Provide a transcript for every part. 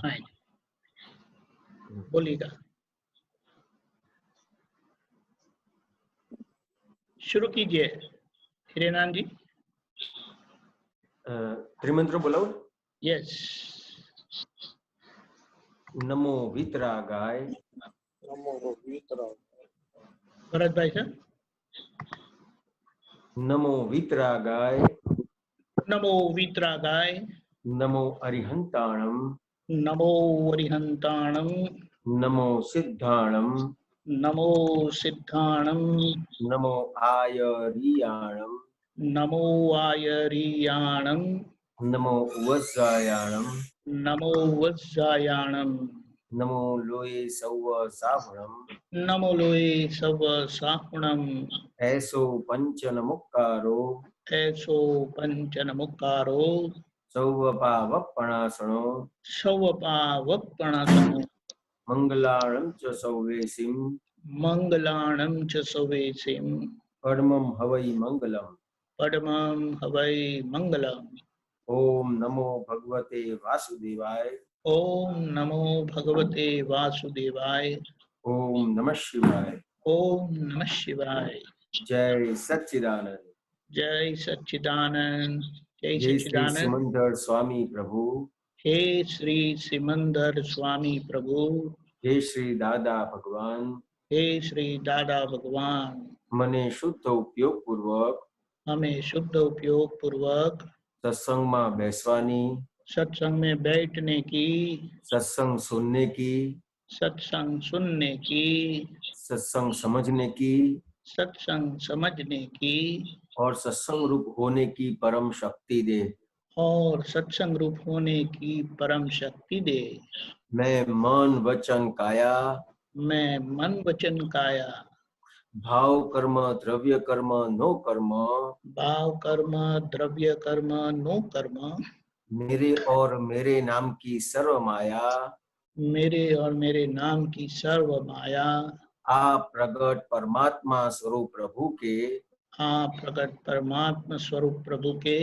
Fine, बोलिएगा, शुरू कीजिए हिरेनान जी। त्रिमंत्र बोलाओ। यस। नमो वितरागाय। नमो वितरागाय। भरत भाई सर। नमो वितरागाय। नमो वितरागाय। नमो अरिहंताणम। नमो अरिहंताणम। नमो सिद्धाणम। नमो सिद्धाणम। नमो आयरियाणम। नमो आयरियाणम। नमो वज्रायाणम। नमो वज्रायाणम। नमो लोये सौव साहुणम। नमो लोये सव साहुणम। ऐसो पंचन मुक्कारो। ऐसो पंचन मुक्कारो। सौवपावपणासनो। सवपावपणासनो। मंगलाणं च सौवेसिं। मंगलाणं च सवेसिं। परमं हवै मंगलम्। परमं हवै मंगलम्। ओम नमो भगवते वासुदेवाय। ओम नमो भगवते वासुदेवाय। ओम नमः शिवाय। ओम नमः शिवाय। जय सच्चिदानंद। जय सच्चिदानंद। जय जय श्री सच्चिदानंद। सिमंदर स्वामी प्रभु। हे श्री सिमंदर स्वामी प्रभु। हे श्री दादा भगवान। हे श्री दादा भगवान। मने शुद्ध उपयोग पूर्वक हमें शुद्ध उपयोग पूर्वक सत्संग में बैसवानी, सत्संग में बैठने की, सत्संग सुनने की, सत्संग सुनने की, सत्संग समझने की सत्संग समझने की और सत्संग रूप होने की परम शक्ति दे। और सत्संग रूप होने की परम शक्ति दे। मैं मन वचन काया, मैं मन वचन काया, भाव कर्म द्रव्य कर्म नो कर्म, भाव कर्म द्रव्य कर्म नो कर्म, मेरे और मेरे नाम की सर्व माया, मेरे और मेरे नाम की सर्व माया, आप प्रगट परमात्मा स्वरूप प्रभु के आप प्रकट परमात्मा स्वरूप प्रभु के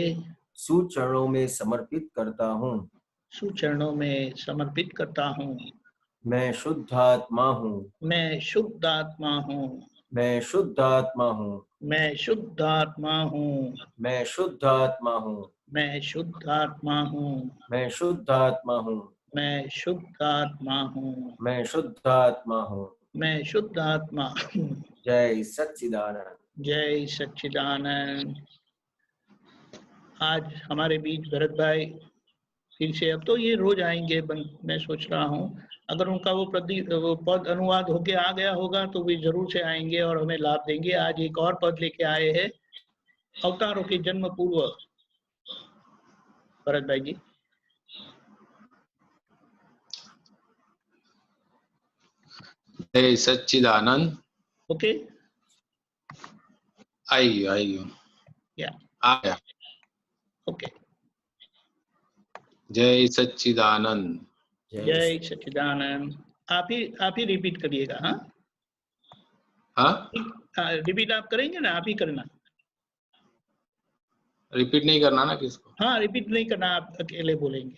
सुचरणों में समर्पित करता हूँ। सुचरणों में समर्पित करता हूँ। मैं शुद्धात्मा हूँ। मैं शुद्ध आत्मा हूँ। मैं शुद्धात्मा हूँ। मैं शुद्ध आत्मा हूँ। मैं शुद्धात्मा हूँ। मैं शुद्ध आत्मा हूँ। मैं शुद्धात्मा हूँ। मैं शुद्ध आत्मा हूँ। मैं शुद्धात्मा हूँ। मैं शुद्ध आत्मा हूँ। जय सच्चिदानंद। जय सच्चिदानंद। आज हमारे बीच भरत भाई फिर से, अब तो ये रोज आएंगे, मैं सोच रहा हूँ अगर उनका वो पद अनुवाद होके आ गया होगा तो वे जरूर से आएंगे और हमें लाभ देंगे। आज एक और पद लेके आए हैं, अवतारों के जन्म पूर्व। भरत भाई जी। जय सच्चिदानंद। ओके, आइयो या आया। ओके। जय सच्चिदानंद। जय सच्चिदानंद। आप ही रिपीट करिएगा। हाँ हाँ, रिपीट आप करेंगे ना, आप ही करना। रिपीट नहीं करना ना किसको? हाँ, रिपीट नहीं करना, आप अकेले बोलेंगे।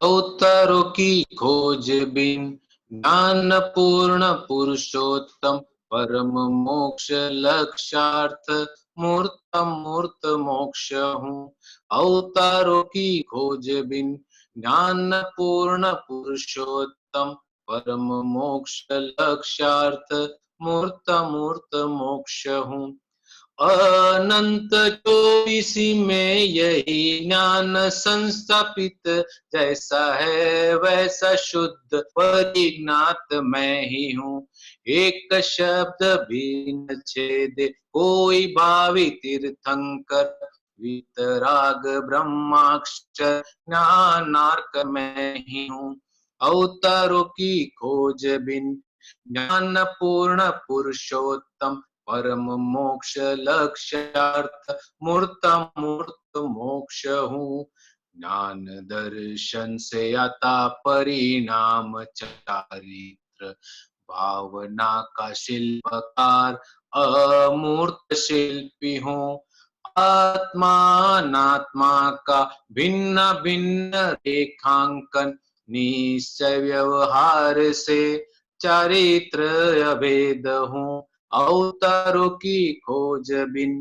अवतारों की खोज बिन ज्ञान पूर्ण पुरुषोत्तम परम मोक्ष लक्ष्यार्थ मूर्त मूर्त मोक्ष हूँ। अवतारों की खोज बिन ज्ञान पूर्ण पुरुषोत्तम परम मोक्ष लक्ष्यार्थ मूर्त मूर्त मोक्ष हूँ। अनंत 24 में यही ज्ञान संस्थापित, जैसा है वैसा शुद्ध परिज्ञात मैं ही हूँ। एक शब्द भी न छेदे कोई भावी तीर्थंकर, वितराग ब्रह्माक्षर ज्ञानार्क मैं ही हूँ। अवतारों की खोज बिन ज्ञान पूर्ण पुरुषोत्तम परम मोक्ष लक्ष्यार्थ मूर्त मूर्त मोक्ष हूँ। ज्ञान दर्शन से आता परिणाम चारित्र, भावना का शिल्पकार अमूर्त शिल्पी हूँ। आत्मा अनात्मा का भिन्न भिन्न रेखांकन निश्चय व्यवहार से चरित्र अभेद हूँ। अवतारों की खोज बिन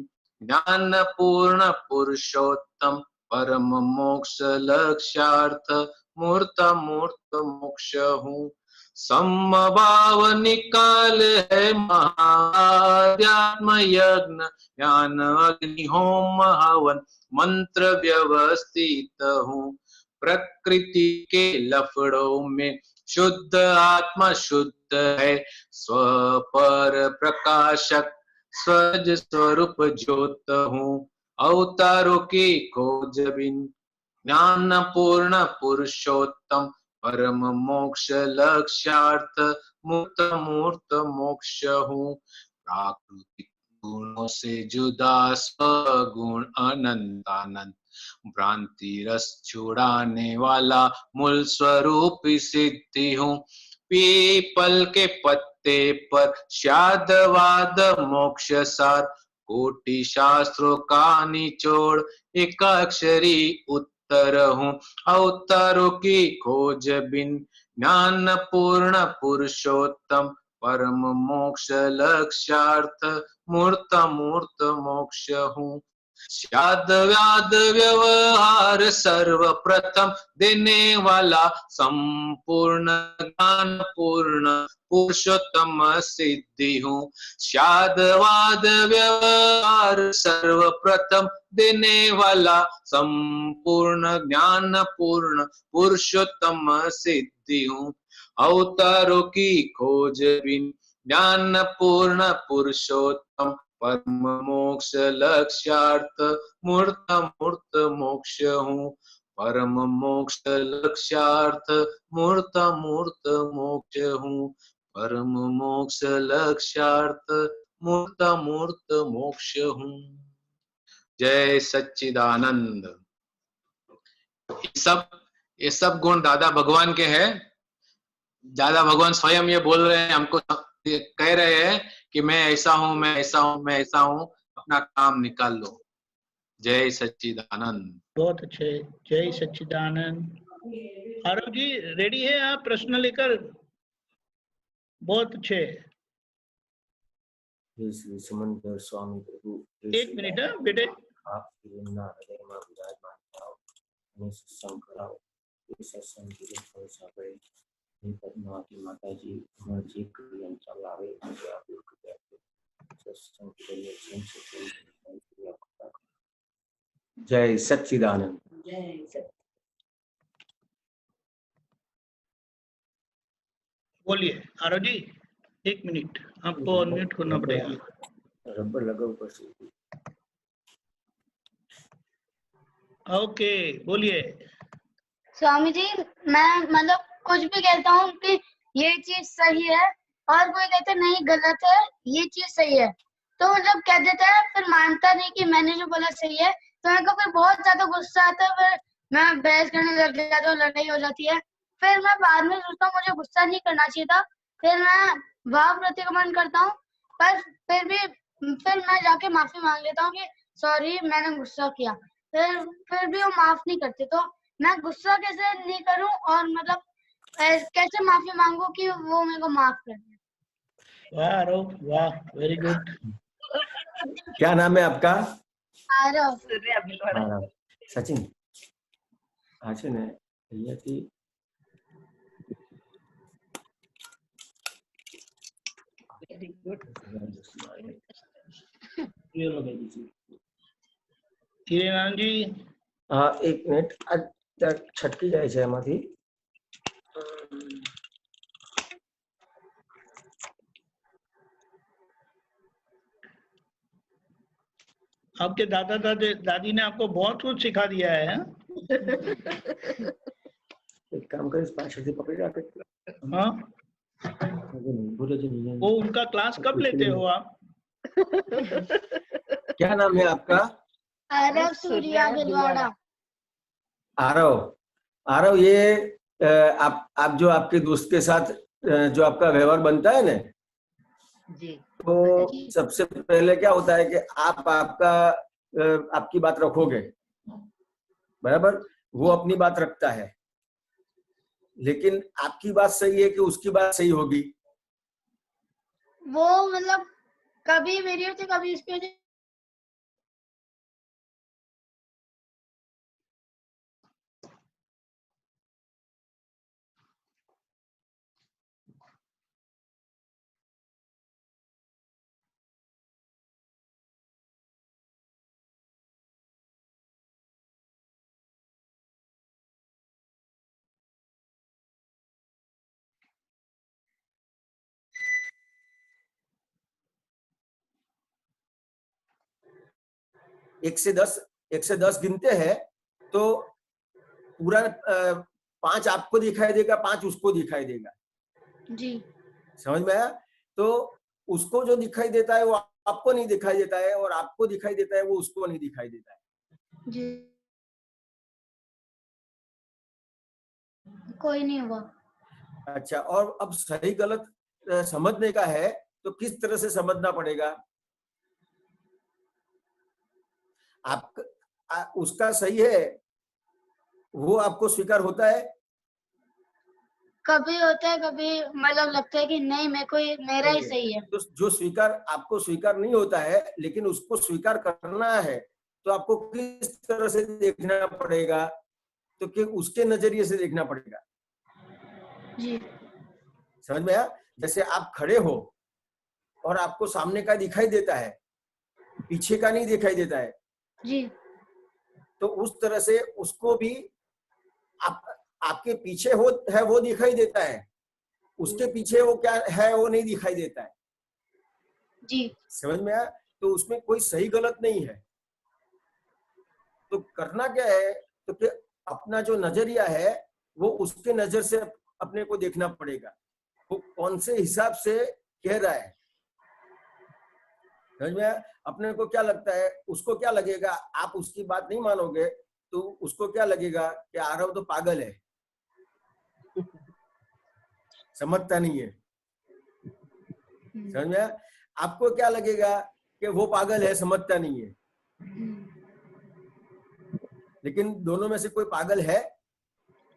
ज्ञान पूर्ण पुरुषोत्तम परम मोक्ष लक्ष्यार्थ मूर्त मूर्त मोक्ष हूँ। समभाव निकाल है महाध्यात्म यज्ञ ज्ञान अग्नि होम हवन मंत्र व्यवस्थित हूँ। प्रकृति के लफड़ों में शुद्ध आत्मा शुद्ध है। स्वपर प्रकाशक स्वज स्वरूप ज्योत हूँ। अवतारों की खोज बिन ज्ञान पूर्ण पुरुषोत्तम परम मोक्ष लक्ष्यार्थ मूर्त मूर्त मोक्ष हूँ। प्राकृतिक गुणों से जुदा स्वगुण अनंतानंद भ्रांति रस छुड़ाने वाला मूल स्वरूप सिद्धि हूँ। पीपल के पत्ते पर शादवाद मोक्ष सार कोटि शास्त्रों का निचोड़ एक अक्षरी उत्तर हूँ। अवतारों की खोज बिन ज्ञान पूर्ण पुरुषोत्तम परम मोक्ष लक्ष्यार्थ मूर्त मूर्त मोक्ष हूँ। शाद व्याद व्यवहार सर्वप्रथम देने वाला संपूर्ण ज्ञान पूर्ण पुरुषोत्तम सिद्धि हूँ। शादवाद व्यवहार सर्वप्रथम देने वाला संपूर्ण ज्ञान पूर्ण पुरुषोत्तम सिद्धि हूँ। अवतारों की खोज बिन ज्ञान पूर्ण पुरुषोत्तम परम मोक्ष लक्ष्यार्थ मूर्त मूर्त मोक्ष हूँ। परम मोक्ष लक्ष्यार्थ मूर्त मूर्त मोक्ष हूँ। परम मोक्ष लक्ष्यार्थ मूर्त मूर्त मोक्ष हूँ। जय सच्चिदानंद। ये सब गुण दादा भगवान के हैं। दादा भगवान स्वयं ये बोल रहे हैं, हमको कह रहे हैं कि मैं ऐसा हूं, मैं ऐसा हूं, मैं ऐसा हूं, अपना काम निकाल लो। जय सच्चिदानंद। बहुत अच्छे, जय सच्चिदानंद। आरव जी रेडी है आप प्रश्न लेकर? बहुत अच्छे। श्री समंदर स्वामी प्रभु एक मिनट है बेटे। आप हृदय में विराजमान जाओ, सत्संग कराओ, सत्संग की साबरे पद्मावती माता जी हमारे जी क्रियन चलावे, मुझे आप लोग सत्संग के लिए जय सच्चिदानंद। जय सच्चिदानंद। बोलिए आरव जी, एक मिनट आपको अनम्यूट करना पड़ेगा। रबर लगाओ पर। ओके बोलिए। स्वामी जी मैं मतलब कुछ भी कहता हूँ कि ये चीज सही है और कोई कहता नहीं गलत है, ये चीज सही है, तो मतलब कह देता है, फिर मानता नहीं कि मैंने जो बोला सही है, तो मेरे को फिर बहुत ज्यादा गुस्सा आता है, फिर मैं बहस करने लग जाता हूँ, लड़ाई हो जाती है। फिर मैं बाद में सोचता हूँ मुझे गुस्सा नहीं करना चाहिए था, फिर मैं भाव प्रतिक्रमण करता हूँ, पर फिर मैं जाके माफी मांग लेता हूँ कि सॉरी मैंने गुस्सा किया, फिर भी वो माफ नहीं करते। तो मैं गुस्सा कैसे नहीं करूं और मतलब कैसे माफी मांगू कि वो मेरे को माफ कर दे। वाह आरव, वाह, वेरी गुड। क्या नाम है आपका? आरव। सचिन। अच्छा ने भैया की हीरेनाथ जी। हाँ एक मिनट, आज छटकी जाए છે એમાંથી। आपके दादा दादी ने आपको बहुत कुछ सिखा दिया है। एक काम कर, इस पाछड़ पकड़ जाके। हाँ वो उनका क्लास कब लेते हो आप? क्या नाम है आपका? आरव सूर्या भिलवाड़ा। आरव, आरव ये आप जो आपके दोस्त के साथ जो आपका व्यवहार बनता है ना जी, तो सबसे पहले क्या होता है कि आप आपका आपकी बात रखोगे, बराबर, वो अपनी बात रखता है, लेकिन आपकी बात सही है कि उसकी बात सही होगी? वो मतलब कभी मेरी होती कभी इसकी होती। एक से दस गिनते हैं तो पूरा 5 आपको दिखाई देगा, 5 उसको दिखाई देगा। जी समझ में आया? तो उसको जो दिखाई देता है वो आपको नहीं दिखाई देता है, और आपको दिखाई देता है वो उसको नहीं दिखाई देता है। जी कोई नहीं हुआ। अच्छा, और अब सही गलत समझने का है तो किस तरह से समझना पड़ेगा? उसका सही है वो आपको स्वीकार होता है? कभी होता है, कभी मतलब लगता है कि नहीं मेरे को मेरा ही सही है। तो जो आपको स्वीकार नहीं होता है लेकिन उसको स्वीकार करना है, तो आपको किस तरह से देखना पड़ेगा? तो कि उसके नजरिए से देखना पड़ेगा। जी समझ में आया? जैसे आप खड़े हो और आपको सामने का दिखाई देता है, पीछे का नहीं दिखाई देता है, जी तो उस तरह से उसको भी आपके पीछे है वो दिखाई देता है, उसके पीछे वो क्या है वो नहीं दिखाई देता है। जी समझ में आया? तो उसमें कोई सही गलत नहीं है। तो करना क्या है, तो कि अपना जो नजरिया है वो उसके नजर से अपने को देखना पड़ेगा, वो कौन से हिसाब से कह रहा है। समझ में आया? अपने को क्या लगता है, उसको क्या लगेगा, आप उसकी बात नहीं मानोगे तो उसको क्या लगेगा कि आरव तो पागल है, समझता नहीं है। समझ में आया? आपको क्या लगेगा कि वो पागल है, समझता नहीं है। लेकिन दोनों में से कोई पागल है?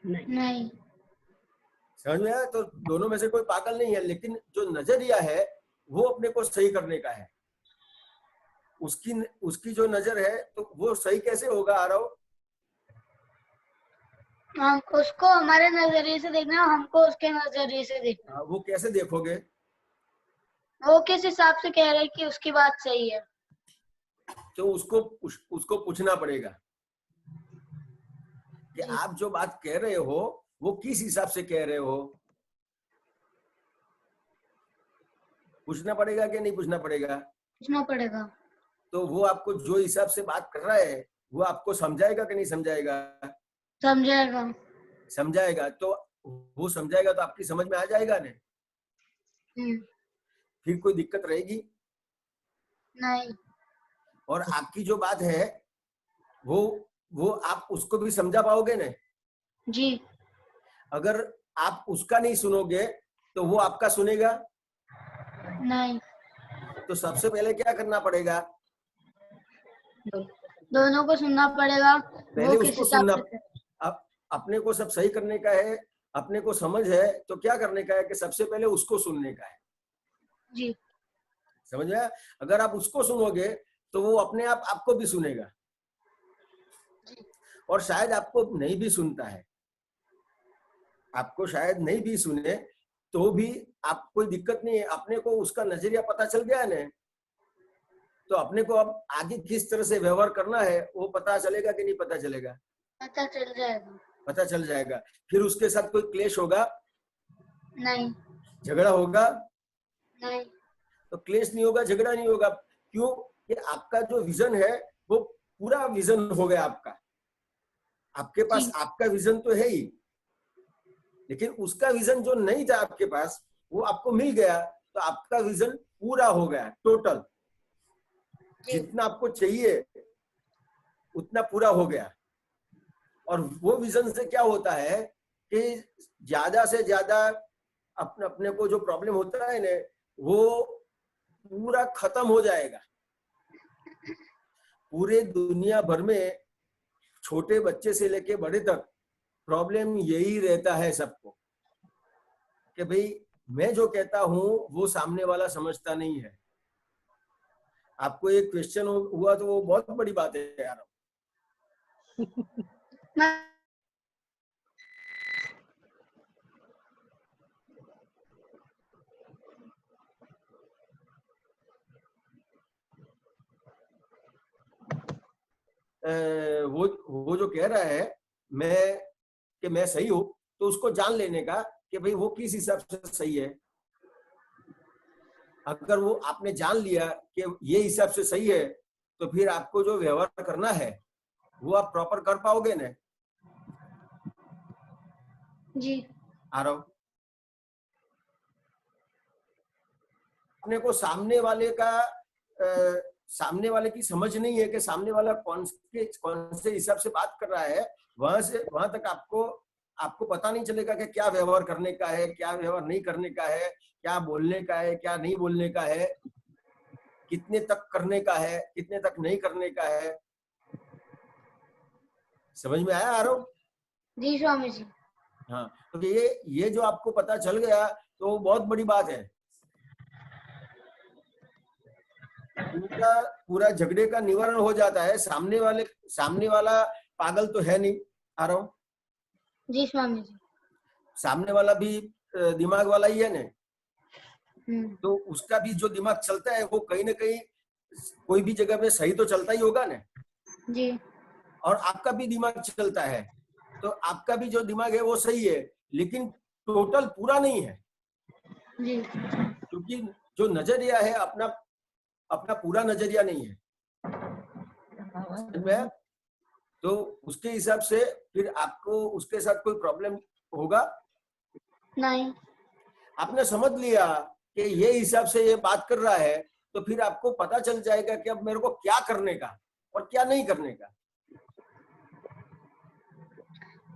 नहीं। समझ में आया? तो दोनों में से कोई पागल नहीं है, लेकिन जो नजरिया है वो अपने को सही करने का है। उसकी जो नजर है तो वो सही कैसे होगा आरव? हम उसको हमारे नजरिए से देखना, हमको उसके नजरिए से देखना। वो कैसे देखोगे? वो किस हिसाब से कह रहे हैं कि उसकी बात सही है, तो उसको पूछना पड़ेगा कि आप जो बात कह रहे हो वो किस हिसाब से कह रहे हो। पूछना पड़ेगा कि नहीं पूछना पड़ेगा? पूछना पड़ेगा। तो वो आपको जो हिसाब से बात कर रहा है वो आपको समझाएगा कि नहीं समझाएगा? समझाएगा। समझाएगा। तो वो समझाएगा तो आपकी समझ में आ जाएगा ना, फिर कोई दिक्कत रहेगी नहीं। और आपकी जो बात है वो आप उसको भी समझा पाओगे ना। जी अगर आप उसका नहीं सुनोगे तो वो आपका सुनेगा? नहीं। तो सबसे पहले क्या करना पड़ेगा? दोनों को सुनना पड़ेगा। पहले वो किस उसको हिसाब सुनना। से अपने को सब सही करने का है, अपने को समझ है, तो क्या करने का है कि सबसे पहले उसको सुनने का है। जी समझ में आया? अगर आप उसको सुनोगे तो वो अपने आप आपको भी सुनेगा, और शायद आपको नहीं भी सुनता है, आपको शायद नहीं भी सुने तो भी आप कोई दिक्कत नहीं है। अपने को उसका नजरिया पता चल गया है ना, तो अपने को अब आगे किस तरह से व्यवहार करना है वो पता चलेगा कि नहीं पता चलेगा? पता चल जाएगा। पता चल जाएगा। फिर उसके साथ कोई क्लेश होगा? नहीं। झगड़ा होगा? नहीं। तो क्लेश नहीं होगा, झगड़ा नहीं होगा। क्यों? कि आपका जो विजन है वो पूरा विजन हो गया आपका। आपके पास आपका विजन तो है ही, लेकिन उसका विजन जो नहीं था आपके पास वो आपको मिल गया, तो आपका विजन पूरा हो गया, टोटल जितना आपको चाहिए उतना पूरा हो गया। और वो विजन से क्या होता है कि ज्यादा से ज्यादा अपने को जो प्रॉब्लम होता है ना वो पूरा खत्म हो जाएगा। पूरे दुनिया भर में छोटे बच्चे से लेके बड़े तक प्रॉब्लम यही रहता है सबको कि भाई मैं जो कहता हूं वो सामने वाला समझता नहीं है। आपको एक क्वेश्चन हुआ तो वो बहुत बड़ी बात है यार। वो जो कह रहा है मैं सही हूं, तो उसको जान लेने का कि भाई वो किस हिसाब से सही है। अगर वो आपने जान लिया कि ये हिसाब से सही है, तो फिर आपको जो व्यवहार करना है वो आप प्रॉपर कर पाओगे ना। जी आरव, अपने को सामने वाले की समझ नहीं है कि सामने वाला कौन से हिसाब से बात कर रहा है। वहां तक आपको पता नहीं चलेगा कि क्या व्यवहार करने का है, क्या व्यवहार नहीं करने का है, क्या बोलने का है, क्या नहीं बोलने का है, कितने तक करने का है, कितने तक नहीं करने का है। समझ में आया आरव? जी स्वामी जी। हाँ, तो ये जो आपको पता चल गया तो बहुत बड़ी बात है। पूरा झगड़े का निवारण हो जाता है। सामने वाला पागल तो है नहीं आरव? जी स्वामी जी। सामने वाला भी दिमाग वाला ही है ना। तो उसका भी जो दिमाग चलता है वो कहीं ना कहीं कोई भी जगह पे सही तो चलता ही होगा ना जी। और आपका भी दिमाग चलता है, तो आपका भी जो दिमाग है वो सही है, लेकिन टोटल पूरा नहीं है जी। क्योंकि जो नजरिया है अपना पूरा नजरिया नहीं है। तो उसके हिसाब से फिर आपको उसके साथ कोई प्रॉब्लम होगा नहीं। आपने समझ लिया कि ये हिसाब से ये बात कर रहा है, तो फिर आपको पता चल जाएगा कि अब मेरे को क्या करने का और क्या नहीं करने का।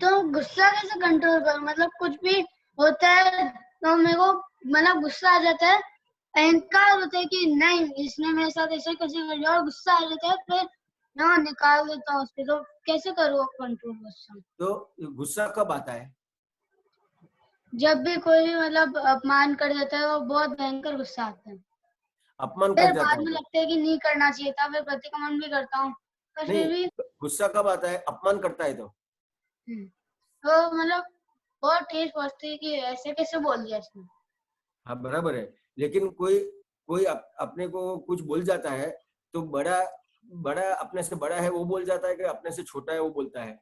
तो गुस्सा कैसे कंट्रोल करूं? मतलब कुछ भी होता है तो मेरे को मतलब गुस्सा आ जाता है, अहंकार होता है कि नहीं इसने मेरे साथ ऐसे कैसे कर लिया, और गुस्सा आ जाता है, फिर ना निकाल देता हूँ उसको। तो कैसे करूँ कंट्रोल गुस्सा? तो गुस्सा कब आता है? जब भी कोई भी मतलब अपमान कर देता है वो बहुत भयंकर गुस्सा आता है। अपमान फिर कर जाता बाद में है लगता है कि नहीं करना चाहिए था, फिर प्रतिक्रमण भी करता हूँ, पर नहीं, फिर भी गुस्सा कब आता है? अपमान करता है तो मतलब बहुत ठेस पहुंचती है कि ऐसे कैसे बोल दिया इसने। हाँ बराबर है, लेकिन कोई अपने को कुछ बोल जाता है तो बड़ा अपने से बड़ा है वो बोल जाता है कि अपने से छोटा है वो बोलता है?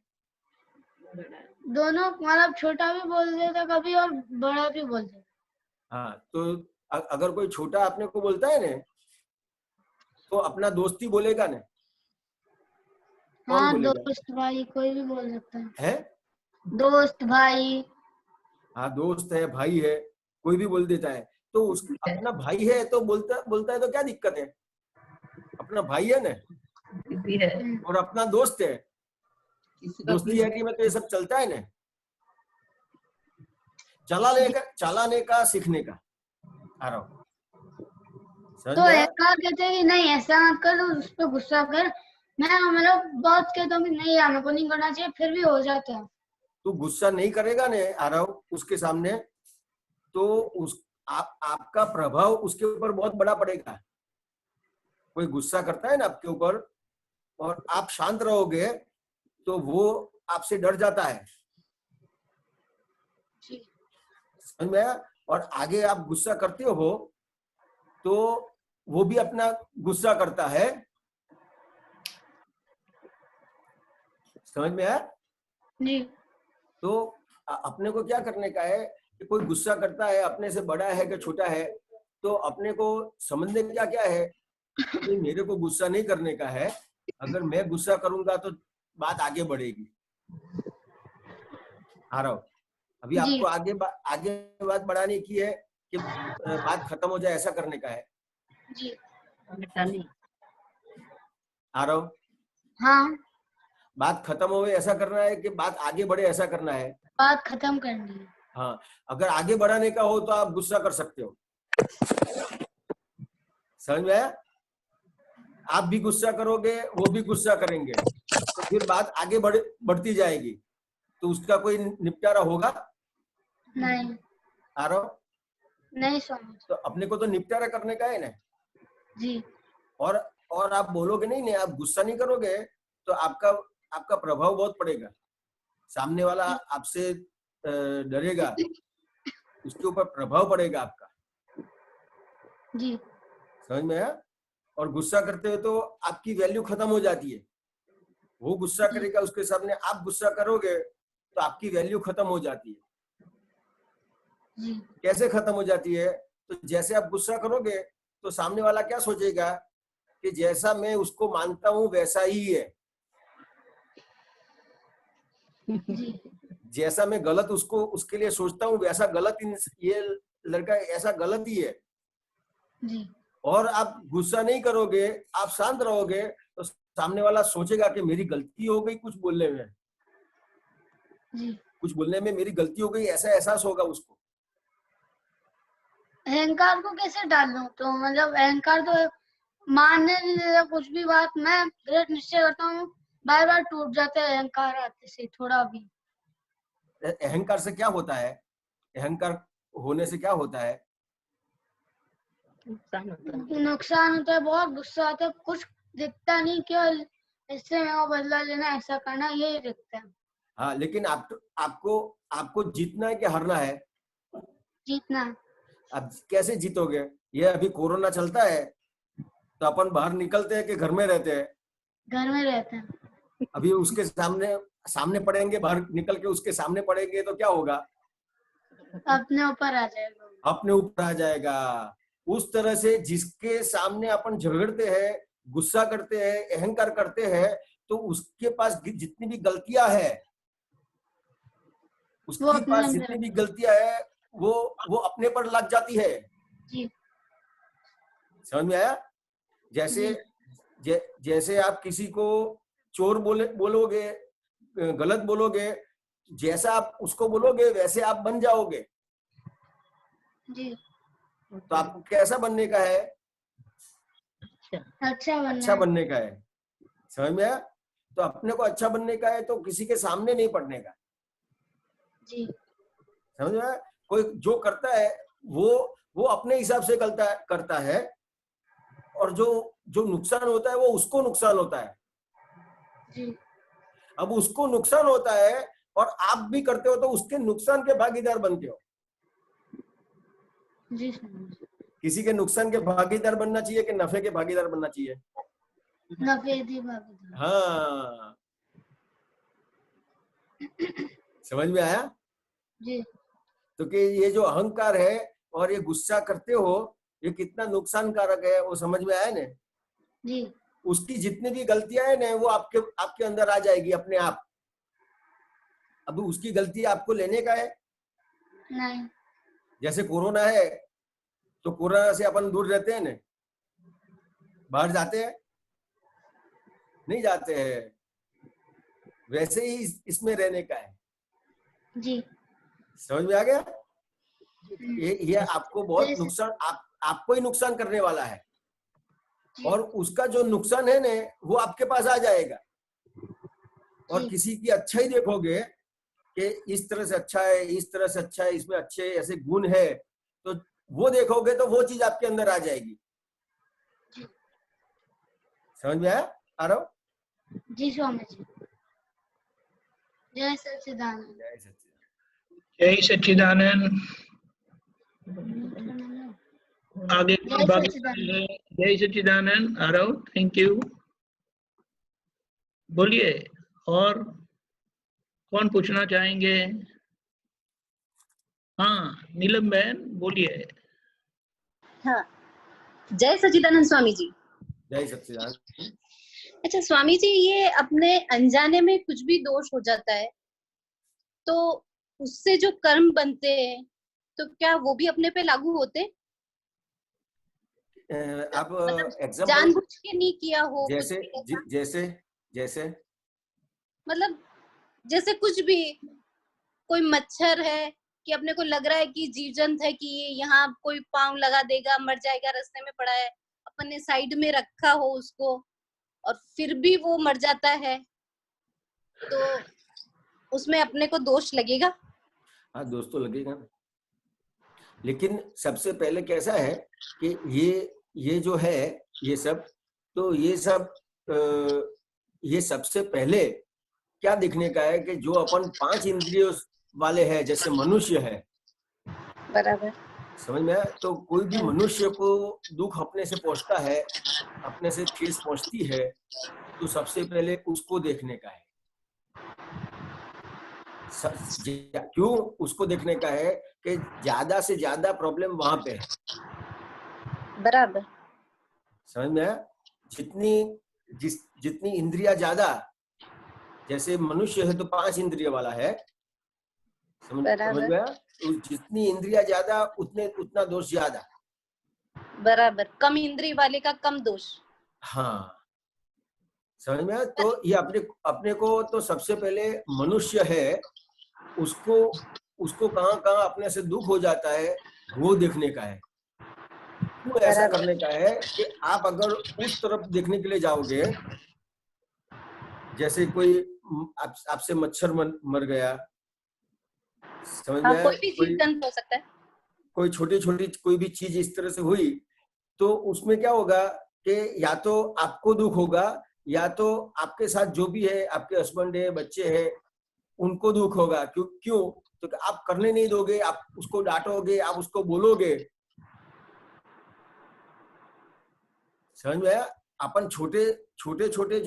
दोनों, मतलब छोटा भी बोल देता कभी और बड़ा भी बोल देता। हाँ, तो अगर कोई छोटा अपने को बोलता है ना, तो अपना दोस्त ही बोलेगा ना। कौन हाँ बोलेगा? दोस्त भाई कोई भी बोल सकता है? दोस्त भाई। हाँ, दोस्त है, भाई है, कोई भी बोल देता है। तो अपना भाई है तो बोलता है तो क्या दिक्कत है? अपना भाई है ना और अपना दोस्त है, दोस्ती है कि में तो ये सब चलता है ना। चलाने का सीखने का आ रहा हूँ। तो ऐसा कहते हैं कि नहीं ऐसा मत कर, तो उस पर गुस्सा कर। मैं मतलब बहुत कहता हूँ कि नहीं यार मेरे को नहीं करना चाहिए, फिर भी हो जाता है। तू गुस्सा नहीं करेगा ने आ रहा हूँ उसके सामने, तो आपका प्रभाव उसके ऊपर बहुत बड़ा पड़ेगा। कोई गुस्सा करता है ना आपके ऊपर और आप शांत रहोगे तो वो आपसे डर जाता है, समझ में आया? और आगे आप गुस्सा करते हो तो वो भी अपना गुस्सा करता है, समझ में आया? जी। तो अपने को क्या करने का है कि कोई गुस्सा करता है, अपने से बड़ा है कि छोटा है, तो अपने को समझने क्या क्या है कि मेरे को गुस्सा नहीं करने का है। अगर मैं गुस्सा करूंगा तो बात आगे बढ़ेगी। आ रहा हूं अभी आपको आगे बात बढ़ाने की है कि बात खत्म हो जाए ऐसा करने का है। जी। आ रहा हूं? हाँ। बात खत्म हो ऐसा करना है कि बात आगे बढ़े ऐसा करना है? बात खत्म करनी है। हाँ, अगर आगे बढ़ाने का हो तो आप गुस्सा कर सकते हो, समझ में आया? आप भी गुस्सा करोगे, वो भी गुस्सा करेंगे, तो फिर बात आगे बढ़ती जाएगी, तो उसका कोई निपटारा होगा? नहीं आरव, नहीं स्वामी जी। तो अपने को तो निपटारा करने का है ना। जी और आप बोलोगे नहीं, आप गुस्सा नहीं करोगे तो आपका प्रभाव बहुत पड़ेगा। सामने वाला आपसे डरेगा, उसके ऊपर प्रभाव पड़ेगा आपका। जी समझ में आया? और गुस्सा करते हो तो आपकी वैल्यू खत्म हो जाती है। वो गुस्सा करेगा, उसके सामने आप गुस्सा करोगे तो आपकी वैल्यू खत्म हो जाती है। जी कैसे खत्म हो जाती है? तो जैसे आप गुस्सा करोगे तो सामने वाला क्या सोचेगा कि जैसा मैं उसको मानता हूं वैसा ही है, जी जैसा मैं गलत उसके लिए सोचता हूँ वैसा गलत ये लड़का ऐसा गलत ही है। जी और आप गुस्सा नहीं करोगे, आप शांत रहोगे, तो सामने वाला सोचेगा कि मेरी गलती हो गई कुछ बोलने में, जी। कुछ बोलने में मेरी गलती हो गई, ऐसा एहसास होगा उसको। अहंकार को कैसे डालूं? तो मतलब अहंकार तो मानने नहीं देता कुछ भी बात। मैं दृढ़ निश्चय करता हूँ, बार बार टूट जाता है अहंकार आते से थोड़ा भी। अहंकार से क्या होता है? अहंकार होने से क्या होता है? नुकसान होता है, बहुत गुस्सा आता है, कुछ दिखता नहीं, केवल इससे मेरे को बदला लेना, ऐसा करना, यही दिखता है। हाँ, लेकिन आपको जीतना है कि हारना है? जीतना। अब कैसे जीतोगे? ये अभी कोरोना चलता है तो अपन बाहर निकलते हैं कि घर में रहते हैं? घर में रहते हैं। अभी उसके सामने पड़ेंगे, बाहर निकल के उसके सामने पड़ेंगे तो क्या होगा? अपने ऊपर आ जाएगा। अपने ऊपर आ जाएगा। उस तरह से जिसके सामने अपन झगड़ते हैं, गुस्सा करते हैं, अहंकार करते हैं, तो उसके पास जितनी भी गलतियां है, उसके पास जितनी भी गलतियां है वो अपने पर लग जाती है। जी। समझ में आया? जैसे आप किसी को चोर बोलोगे, गलत बोलोगे, जैसा आप उसको बोलोगे वैसे आप बन जाओगे। जी। तो आपको कैसा बनने का है? अच्छा बनने का है। समझ में आया? तो अपने को अच्छा बनने का है तो किसी के सामने नहीं पड़ने का। जी। समझ में आया? कोई जो करता है वो अपने हिसाब से करता है, और जो नुकसान होता है वो उसको नुकसान होता है। जी। अब उसको नुकसान होता है और आप भी करते हो तो उसके नुकसान के भागीदार बनते हो। जी। किसी के नुकसान के भागीदार बनना चाहिए कि नफे के भागीदार बनना चाहिए? नफे की भागीदार। हाँ, समझ में आया? जी। तो कि ये जो अहंकार है और ये गुस्सा करते हो, ये कितना नुकसानकारक है, वो समझ में आया ना? जी। उसकी जितनी भी गलतियां है ना, वो आपके अंदर आ जाएगी अपने आप। अब उसकी गलती आपको लेने का है? नहीं। जैसे कोरोना है तो कोरोना से अपन दूर रहते हैं ना, बाहर जाते हैं? नहीं जाते हैं। वैसे ही इसमें रहने का है। जी। समझ में आ गया? ये आपको बहुत नुकसान, आपको ही नुकसान करने वाला है, और उसका जो नुकसान है ना वो आपके पास आ जाएगा। और किसी की अच्छाई देखोगे कि इस तरह से अच्छा है, इस तरह से अच्छा है, इसमें अच्छे ऐसे गुण है, तो वो देखोगे तो वो चीज आपके अंदर आ जाएगी। समझ में आया आरव? जी स्वामी जी। जय सच्चिदानंद। जय सच्चिदानंद। जय सच्चिदानंद। आगे जय भागीदारी है। जय सच्चिदानंद। Aarav, thank you. बोलिए, और कौन पूछना चाहेंगे? हाँ, नीलम बहन बोलिए। हाँ, जय सच्चिदानंद स्वामी जी। जय सच्चिदानंद। अच्छा स्वामी जी, ये अपने अनजाने में कुछ भी दोष हो जाता है तो उससे जो कर्म बनते हैं तो क्या वो भी अपने पे लागू होते? आप एग्जांपल जानबूझ के नहीं किया हो, जैसे मतलब जैसे कुछ भी, कोई मच्छर है कि अपने को लग रहा है कि जीव जंत है कि ये यहाँ कोई पाँव लगा देगा, मर जाएगा, रास्ते में पड़ा है, अपन ने साइड में रखा हो उसको और फिर भी वो मर जाता है, तो उसमें अपने को दोष लगेगा? हाँ, दोष तो लगेगा ना। लेकिन सबसे पहले कैसा है कि ये जो है ये सब, तो ये सबसे पहले क्या दिखने का है कि जो अपन 5 इंद्रियों वाले हैं, जैसे मनुष्य है, बराबर। समझ में आया? तो कोई भी मनुष्य को दुख अपने से पहुंचता है, अपने से ठेस पहुंचती है, तो सबसे पहले उसको देखने का है। क्यों उसको देखने का है कि ज्यादा से ज्यादा प्रॉब्लम वहां पे है। बराबर। समझ में आया? जितनी इंद्रिया ज्यादा, जैसे मनुष्य है तो 5 इंद्रिय वाला है, समझ में आया? तो जितनी इंद्रिया ज्यादा उतना दोष ज्यादा। बराबर, कम इंद्रिय वाले का कम दोष। हाँ, समझ में आया? तो ये अपने को तो सबसे पहले मनुष्य है, उसको कहाँ अपने से दुख हो जाता है वो देखने का है। क्यों ऐसा करने का है कि आप अगर उस तरफ देखने के लिए जाओगे, जैसे कोई आपसे मच्छर मर गया, समझ में आया? कोई भी चीज गंद हो सकता है, कोई छोटी कोई भी चीज इस तरह से हुई, तो उसमें क्या होगा कि या तो आपको दुख होगा, या तो आपके साथ जो भी है, आपके हस्बैंड है, बच्चे हैं, उनको दुख होगा। क्यों? तो आप करने नहीं दोगे, आप उसको डांटोगे, आप उसको बोलोगे। समझ में आया? अपन छोटे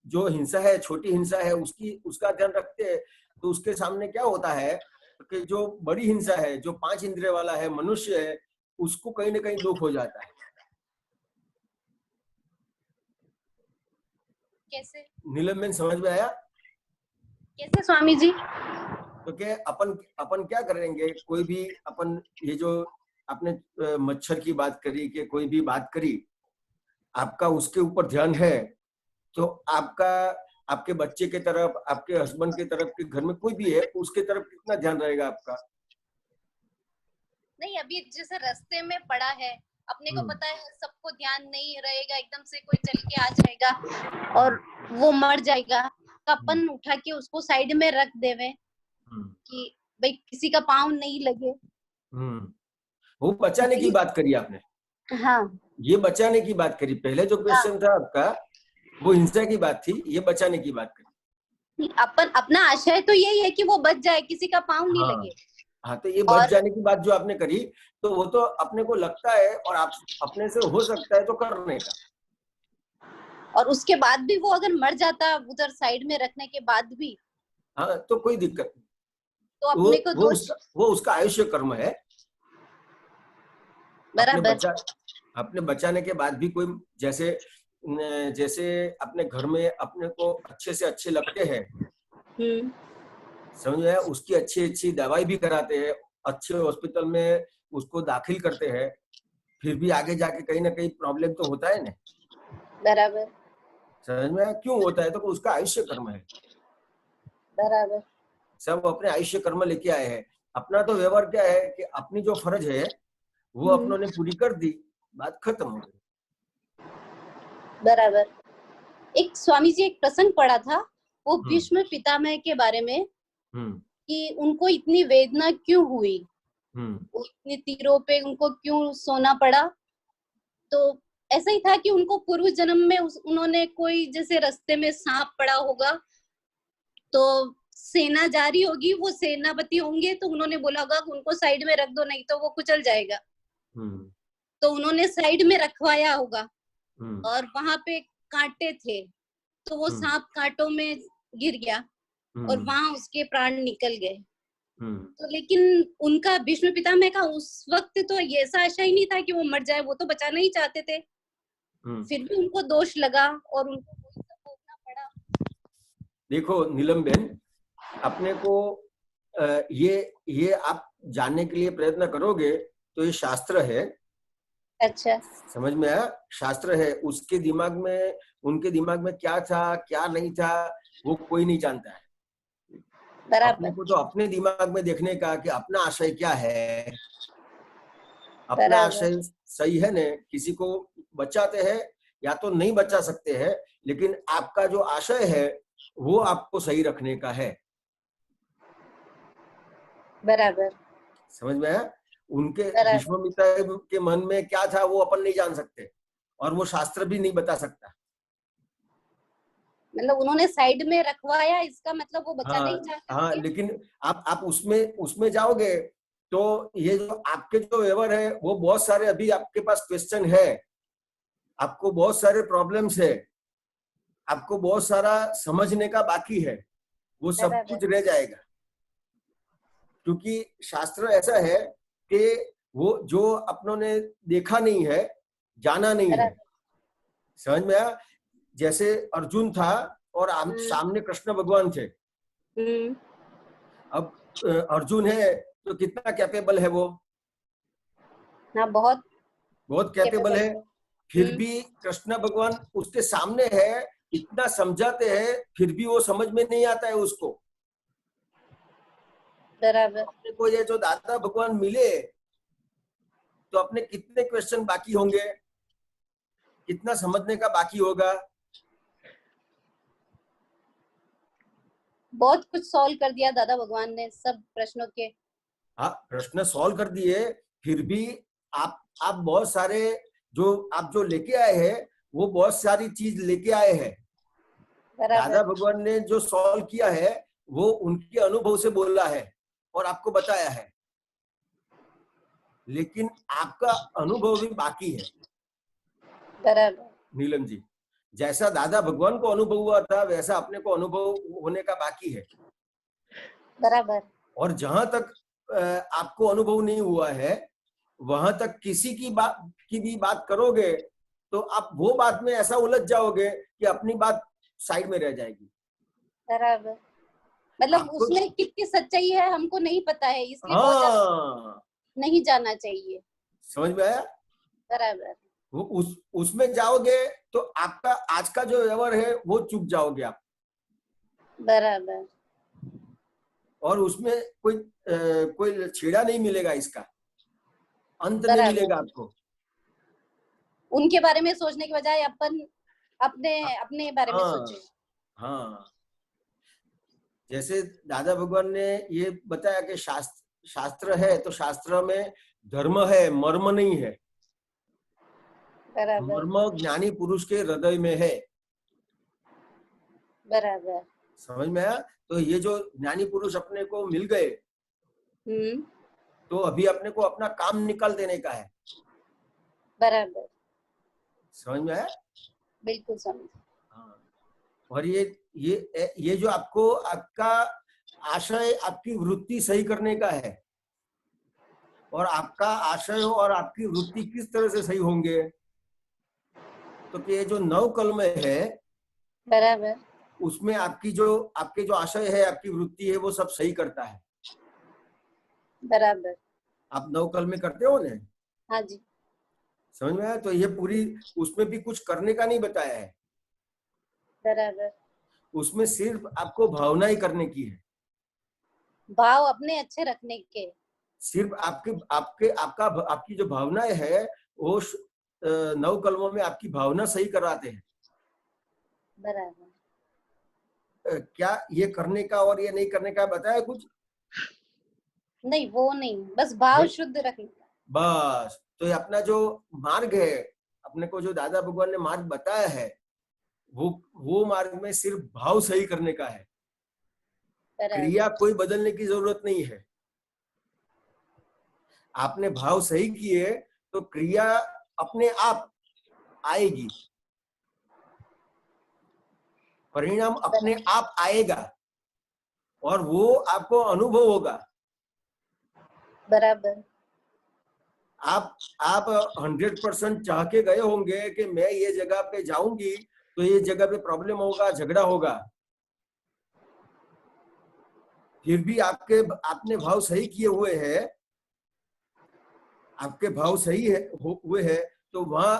जो हिंसा है, छोटी हिंसा है, उसका ध्यान रखते हैं, तो उसके सामने क्या होता है कि जो बड़ी हिंसा है, जो 5 इंद्रिय वाला है, मनुष्य है, उसको कहीं ना कहीं दुख हो जाता है। कैसे? नीलम, समझ में आया? कैसे स्वामी जी? तो क्या अपन क्या करेंगे, कोई भी अपन, ये जो आपने मच्छर की बात करी, कि कोई भी बात करी, आपका उसके ऊपर ध्यान है, तो आपके बच्चे के तरफ, आपके हस्बैंड के तरफ, के घर में कोई भी है, उसके तरफ कितना ध्यान रहेगा आपका? नहीं, अभी जैसे रास्ते में पड़ा है, अपने को पता है सबको ध्यान नहीं रहेगा, एकदम से कोई चल के आ जाएगा और वो मर जाएगा, तो अपन उठा के उसको साइड में रख देवे कि भाई किसी का पाँव नहीं लगे। वो बचाने की बात करी आपने। हाँ, ये बचाने की बात करी। पहले जो क्वेश्चन था आपका, वो हिंसा की बात थी, ये बचाने की बात करी। अपना आशय तो यही है कि वो बच जाए, किसी का पाँव नहीं लगे। हाँ, तो ये बच जाने की बात जो आपने करी, तो वो तो अपने को लगता है, और आप अपने से हो सकता है तो करने का। और उसके बाद भी वो अगर मर जाता उधर साइड में रखने के बाद भी, हाँ, तो कोई दिक्कत नहीं, तो अपने को दोष, वो उसका आयुष्य कर्म है। बराबर। अपने बचाने के बाद भी कोई, जैसे अपने घर में अपने को अच्छे से अच्छे लगते हैं, समझ में, उसकी अच्छी दवाई भी कराते हैं, अच्छे हॉस्पिटल में उसको दाखिल करते हैं, फिर भी आगे जाके कहीं ना कहीं प्रॉब्लम तो होता है ना। बराबर। समझ में? क्यों होता है? तो उसका आयुष्य कर्म है। बराबर। सब अपने आयुष्य कर्म लेके आए हैं। अपना तो व्यवहार क्या है कि अपनी जो फर्ज है वो अपनों ने पूरी कर दी, बात खत्म हो गई। बराबर। एक स्वामी जी एक प्रसंग पढ़ा था, वो भीष्म पितामह के बारे में, कि उनको इतनी वेदना क्यों हुई, वो इतने तीरों पे उनको क्यों सोना पड़ा। तो ऐसा ही था कि उनको पूर्व जन्म में उन्होंने कोई, जैसे रास्ते में सांप पड़ा होगा, तो सेना जा रही होगी, वो सेनापति होंगे, तो उन्होंने बोला होगा उनको साइड में रख दो, नहीं तो वो कुचल जाएगा। तो उन्होंने साइड में रखवाया होगा, और वहां पे कांटे थे, तो वो सांप कांटों में गिर गया और वहां उसके प्राण निकल गए। तो लेकिन उनका भीष्म पितामह का उस वक्त तो ये ऐसा आशा ही नहीं था कि वो मर जाए, वो तो बचाना ही चाहते थे, फिर भी उनको दोष लगा और उनको वही सब भोगना पड़ा। देखो नीलम बहन, अपने को ये आप जानने के लिए प्रयत्न करोगे तो ये शास्त्र है। अच्छा, समझ में आया? शास्त्र है, उसके दिमाग में, उनके दिमाग में क्या था क्या नहीं था वो कोई नहीं जानता है। अपने को तो अपने दिमाग में देखने का कि अपना आशय क्या है, अपना आशय सही है ने, किसी को बचाते हैं या तो नहीं बचा सकते हैं, लेकिन आपका जो आशय है वो आपको सही रखने का है। बराबर। समझ में आया? उनके विश्वामित्र के मन में क्या था वो अपन नहीं जान सकते, और वो शास्त्र भी नहीं बता सकता। मतलब उन्होंने साइड में रखवाया, इसका मतलब वो बचा नहीं चाहते। हाँ, लेकिन आप उसमें जाओगे तो ये जो आपके जो व्यवहार है वो बहुत सारे, अभी आपके पास क्वेश्चन है, आपको बहुत सारे प्रॉब्लम्स है, आपको बहुत सारा समझने का बाकी है, वो सब कुछ रह जाएगा। क्योंकि शास्त्र ऐसा है कि वो जो अपनों ने देखा नहीं है, जाना नहीं है। समझ में आया? जैसे अर्जुन था और सामने कृष्ण भगवान थे। अब अर्जुन है तो कितना कैपेबल है वो? ना, बहुत कैपेबल है। फिर भी कृष्ण भगवान उसके सामने है, इतना समझाते हैं, फिर भी वो समझ में नहीं आता है उसको। बराबर। अपने को ये जो दादा भगवान मिले तो अपने कितने क्वेश्चन बाकी होंगे, कितना समझने का बाकी होगा। बहुत कुछ सॉल्व कर दिया दादा भगवान ने सब प्रश्नों के। हाँ, प्रश्न सॉल्व कर दिए, फिर भी आप बहुत सारे जो लेके आए हैं वो बहुत सारी चीज लेके आए हैं। दादा भगवान ने जो सॉल्व किया है वो उनके अनुभव से बोला है और आपको बताया है, लेकिन आपका अनुभव भी बाकी है। बराबर। नीलम जी, जैसा दादा भगवान को अनुभव हुआ था वैसा अपने को अनुभव होने का बाकी है। बराबर। और जहां तक आपको अनुभव नहीं हुआ है वहां तक किसी की भी बात करोगे तो आप वो बात में ऐसा उलझ जाओगे कि अपनी बात साइड में रह जाएगी। बराबर। मतलब उसमें कितनी सच्चाई है हमको नहीं पता है, इसलिए बहुत नहीं जाना चाहिए। समझ में आया? बराबर। वो उसमें जाओगे तो आपका आज का जो व्यवहार है वो चूक जाओगे आप। बराबर। और उसमें कोई छेड़ा नहीं मिलेगा, इसका अंत नहीं मिलेगा आपको। उनके बारे में सोचने के बजाय अपन अपने बारे में सोचे। हाँ, जैसे दादा भगवान ने ये बताया कि शास्त्र है तो शास्त्र में धर्म है, मर्म नहीं है। मर्म ज्ञानी पुरुष के हृदय में है। बराबर। समझ में आया? तो ये जो ज्ञानी पुरुष अपने को मिल गए तो अभी अपने को अपना काम निकाल देने का है। बराबर। समझ में आया? बिल्कुल समझ। हाँ, और ये जो आपका आशय, आपकी वृत्ति सही करने का है, और आपका आशय और आपकी वृत्ति किस तरह से सही होंगे, तो कि ये जो 9 कलम है बराबर, उसमें आपके जो आशय है, आपकी वृत्ति है, वो सब सही करता है। बराबर। आप 9 कलम करते हो ना? हाँ जी। समझ में आया? तो ये पूरी उसमें भी कुछ करने का नहीं बताया है। बराबर। उसमें सिर्फ आपको भावना ही करने की है, भाव अपने अच्छे रखने के। सिर्फ आपकी जो भावनाएं है वो 9 कलमों में आपकी भावना सही कराते हैं। बराबर। क्या ये करने का और ये नहीं करने का बताया कुछ? नहीं, वो नहीं, बस भाव शुद्ध रखने का। बस। तो ये अपना जो मार्ग है, अपने को जो दादा भगवान ने मार्ग बताया है, वो मार्ग में सिर्फ भाव सही करने का है। क्रिया कोई बदलने की जरूरत नहीं है। आपने भाव सही किए तो क्रिया अपने आप आएगी, परिणाम अपने आप आएगा और वो आपको अनुभव होगा। बराबर। आप 100% चाह के गए होंगे कि मैं ये जगह पे जाऊंगी तो ये जगह पे प्रॉब्लम होगा, झगड़ा होगा, फिर भी आपने भाव सही किए हुए हैं, आपके भाव सही हुए हैं, तो वहां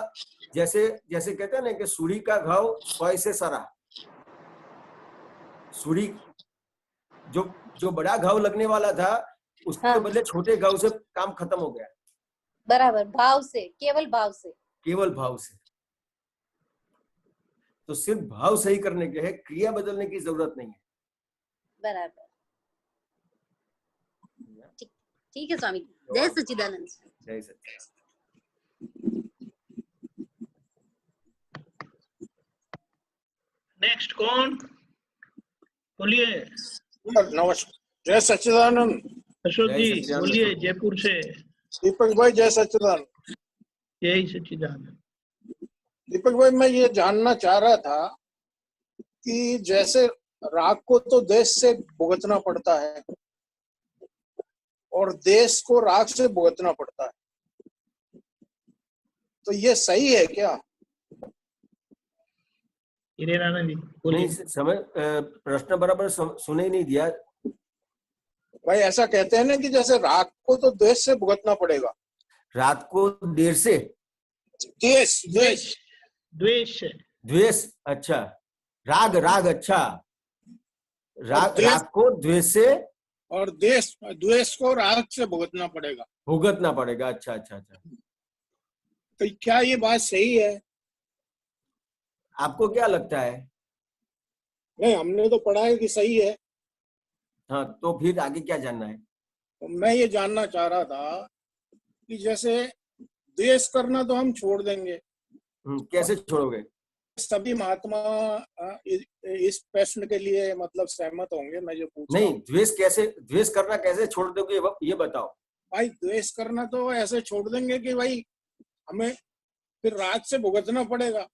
जैसे कहते हैं ना कि सुरी का घाव 100 से सरा। सुरी जो बड़ा घाव लगने वाला था उसके बदले छोटे घाव से काम खत्म हो गया। बराबर, भाव से, केवल भाव से। केवल भाव से। तो सिर्फ भाव सही करने के है, क्रिया बदलने की जरूरत नहीं है। बराबर, ठीक है स्वामी। जय सच्चिदानंद। जय सच्चिदानंद। नेक्स्ट कौन? बोलिए। नमस्कार, जय सच्चिदानंद। अशोक जय जी सच्चिदानंद। बोलिए, जयपुर से। दीपक भाई जय सच्चिदानंद। यही सच्चिदानंद। दीपक भाई, मैं ये जानना चाह रहा था कि जैसे राग को तो देश से भुगतना पड़ता है और देश को राग से भुगतना पड़ता है, तो ये सही है क्या? हिरेनानंद जी नहीं बोलिए। समय प्रश्न बराबर सुने ही नहीं दिया। भाई ऐसा कहते हैं ना कि जैसे राग को तो देश से भुगतना पड़ेगा। रात को देर से देश देश द्वेष। द्वेष, अच्छा। राग, राग, अच्छा। राग, देश- राग को द्वेष से और देश द्वेष को राग से भुगतना पड़ेगा। भुगतना पड़ेगा, अच्छा अच्छा अच्छा। तो क्या ये बात सही है? आपको क्या लगता है? नहीं, हमने तो पढ़ा है कि सही है। हाँ, तो फिर आगे क्या जानना है? तो मैं ये जानना चाह रहा था कि जैसे द्वेष करना तो हम छोड़ देंगे, कैसे छोड़ोगे? सभी महात्मा इस प्रश्न के लिए मतलब सहमत होंगे। मैं जो पूछ रहा नहीं, हूं, द्वेष करना कैसे छोड़ दोगे, ये बताओ। भाई द्वेष करना तो ऐसे छोड़ देंगे कि भाई हमें फिर राग से भुगतना पड़ेगा,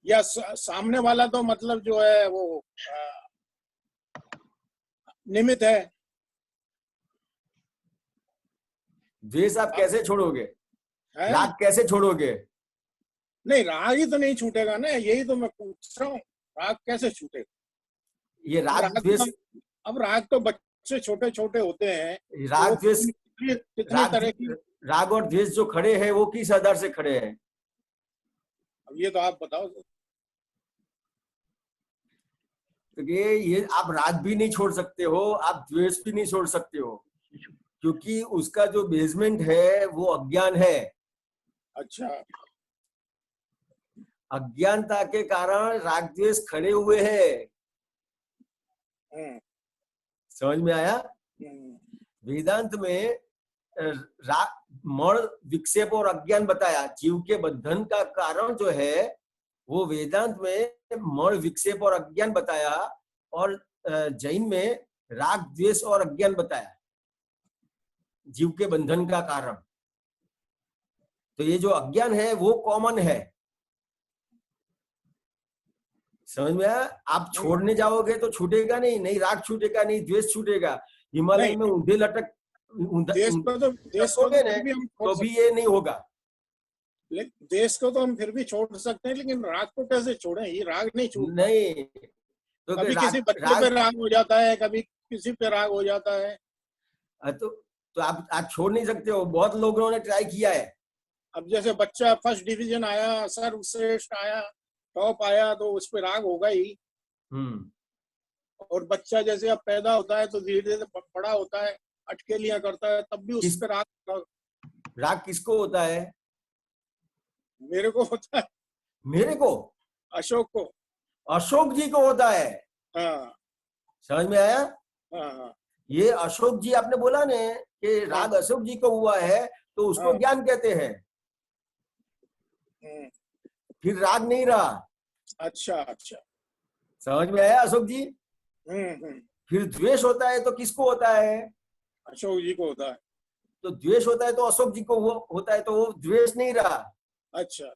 या सामने वाला तो मतलब जो है वो निमित्त है। द्वेष आप कैसे छोड़ोगे? है? राग कैसे छोड़ोगे? नहीं, राग ही तो नहीं छूटेगा ना, यही तो मैं पूछ रहा हूँ, राग कैसे छूटेगा? ये राग द्वेष, अब राग तो बच्चे छोटे छोटे होते हैं। राग तो द्वेष, कितने तरह की? राग और द्वेष जो खड़े हैं वो किस आधार से खड़े हैं? अब ये तो आप बताओ। तो ये आप राग भी नहीं छोड़ सकते हो, आप द्वेष भी नहीं छोड़ सकते हो, क्योंकि उसका जो बेसमेंट है वो अज्ञान है। अच्छा, अज्ञानता के कारण राग द्वेष खड़े हुए हैं। समझ में आया? वेदांत में मण, विक्षेप और अज्ञान बताया। जीव के बंधन का कारण जो है वो वेदांत में मण, विक्षेप और अज्ञान बताया, और जैन में राग द्वेष और अज्ञान बताया जीव के बंधन का कारण। तो ये जो अज्ञान है वो कॉमन है। समझ में आया? आप छोड़ने जाओगे तो छूटेगा नहीं, नहीं राग छूटेगा, नहीं द्वेष छूटेगा। हिमालय में ऊंधे लटक देश को तो भी ये नहीं होगा। देश को तो हम फिर भी छोड़ सकते हैं, लेकिन राग को कैसे छोड़ें? ये राग नहीं छूट नहीं। तो कभी किसी बच्चे पे राग हो जाता है, कभी किसी पे राग हो जाता है। तो आप छोड़ नहीं सकते हो। बहुत लोगों ने ट्राई किया है। अब जैसे बच्चा फर्स्ट डिवीजन आया, सर्वश्रेष्ठ आया, टॉप आया, तो उस पर राग होगा ही। और बच्चा जैसे अब पैदा होता है तो धीरे धीरे बड़ा होता है, अटकेलियां करता है, तब भी उस पर राग किसको होता है? मेरे को होता है। मेरे को? अशोक को। अशोक जी को होता है। हाँ। समझ में आया? हाँ। ये अशोक जी आपने बोला ने कि राग अशोक जी को हुआ है, तो उसको ज्ञान कहते हैं। फिर राग नहीं रहा। अच्छा अच्छा, समझ में आया अशोक जी? फिर द्वेष होता है तो किसको होता है? अशोक जी को होता है। तो द्वेष होता है तो अशोक जी को होता है, तो वो द्वेष नहीं रहा। अच्छा,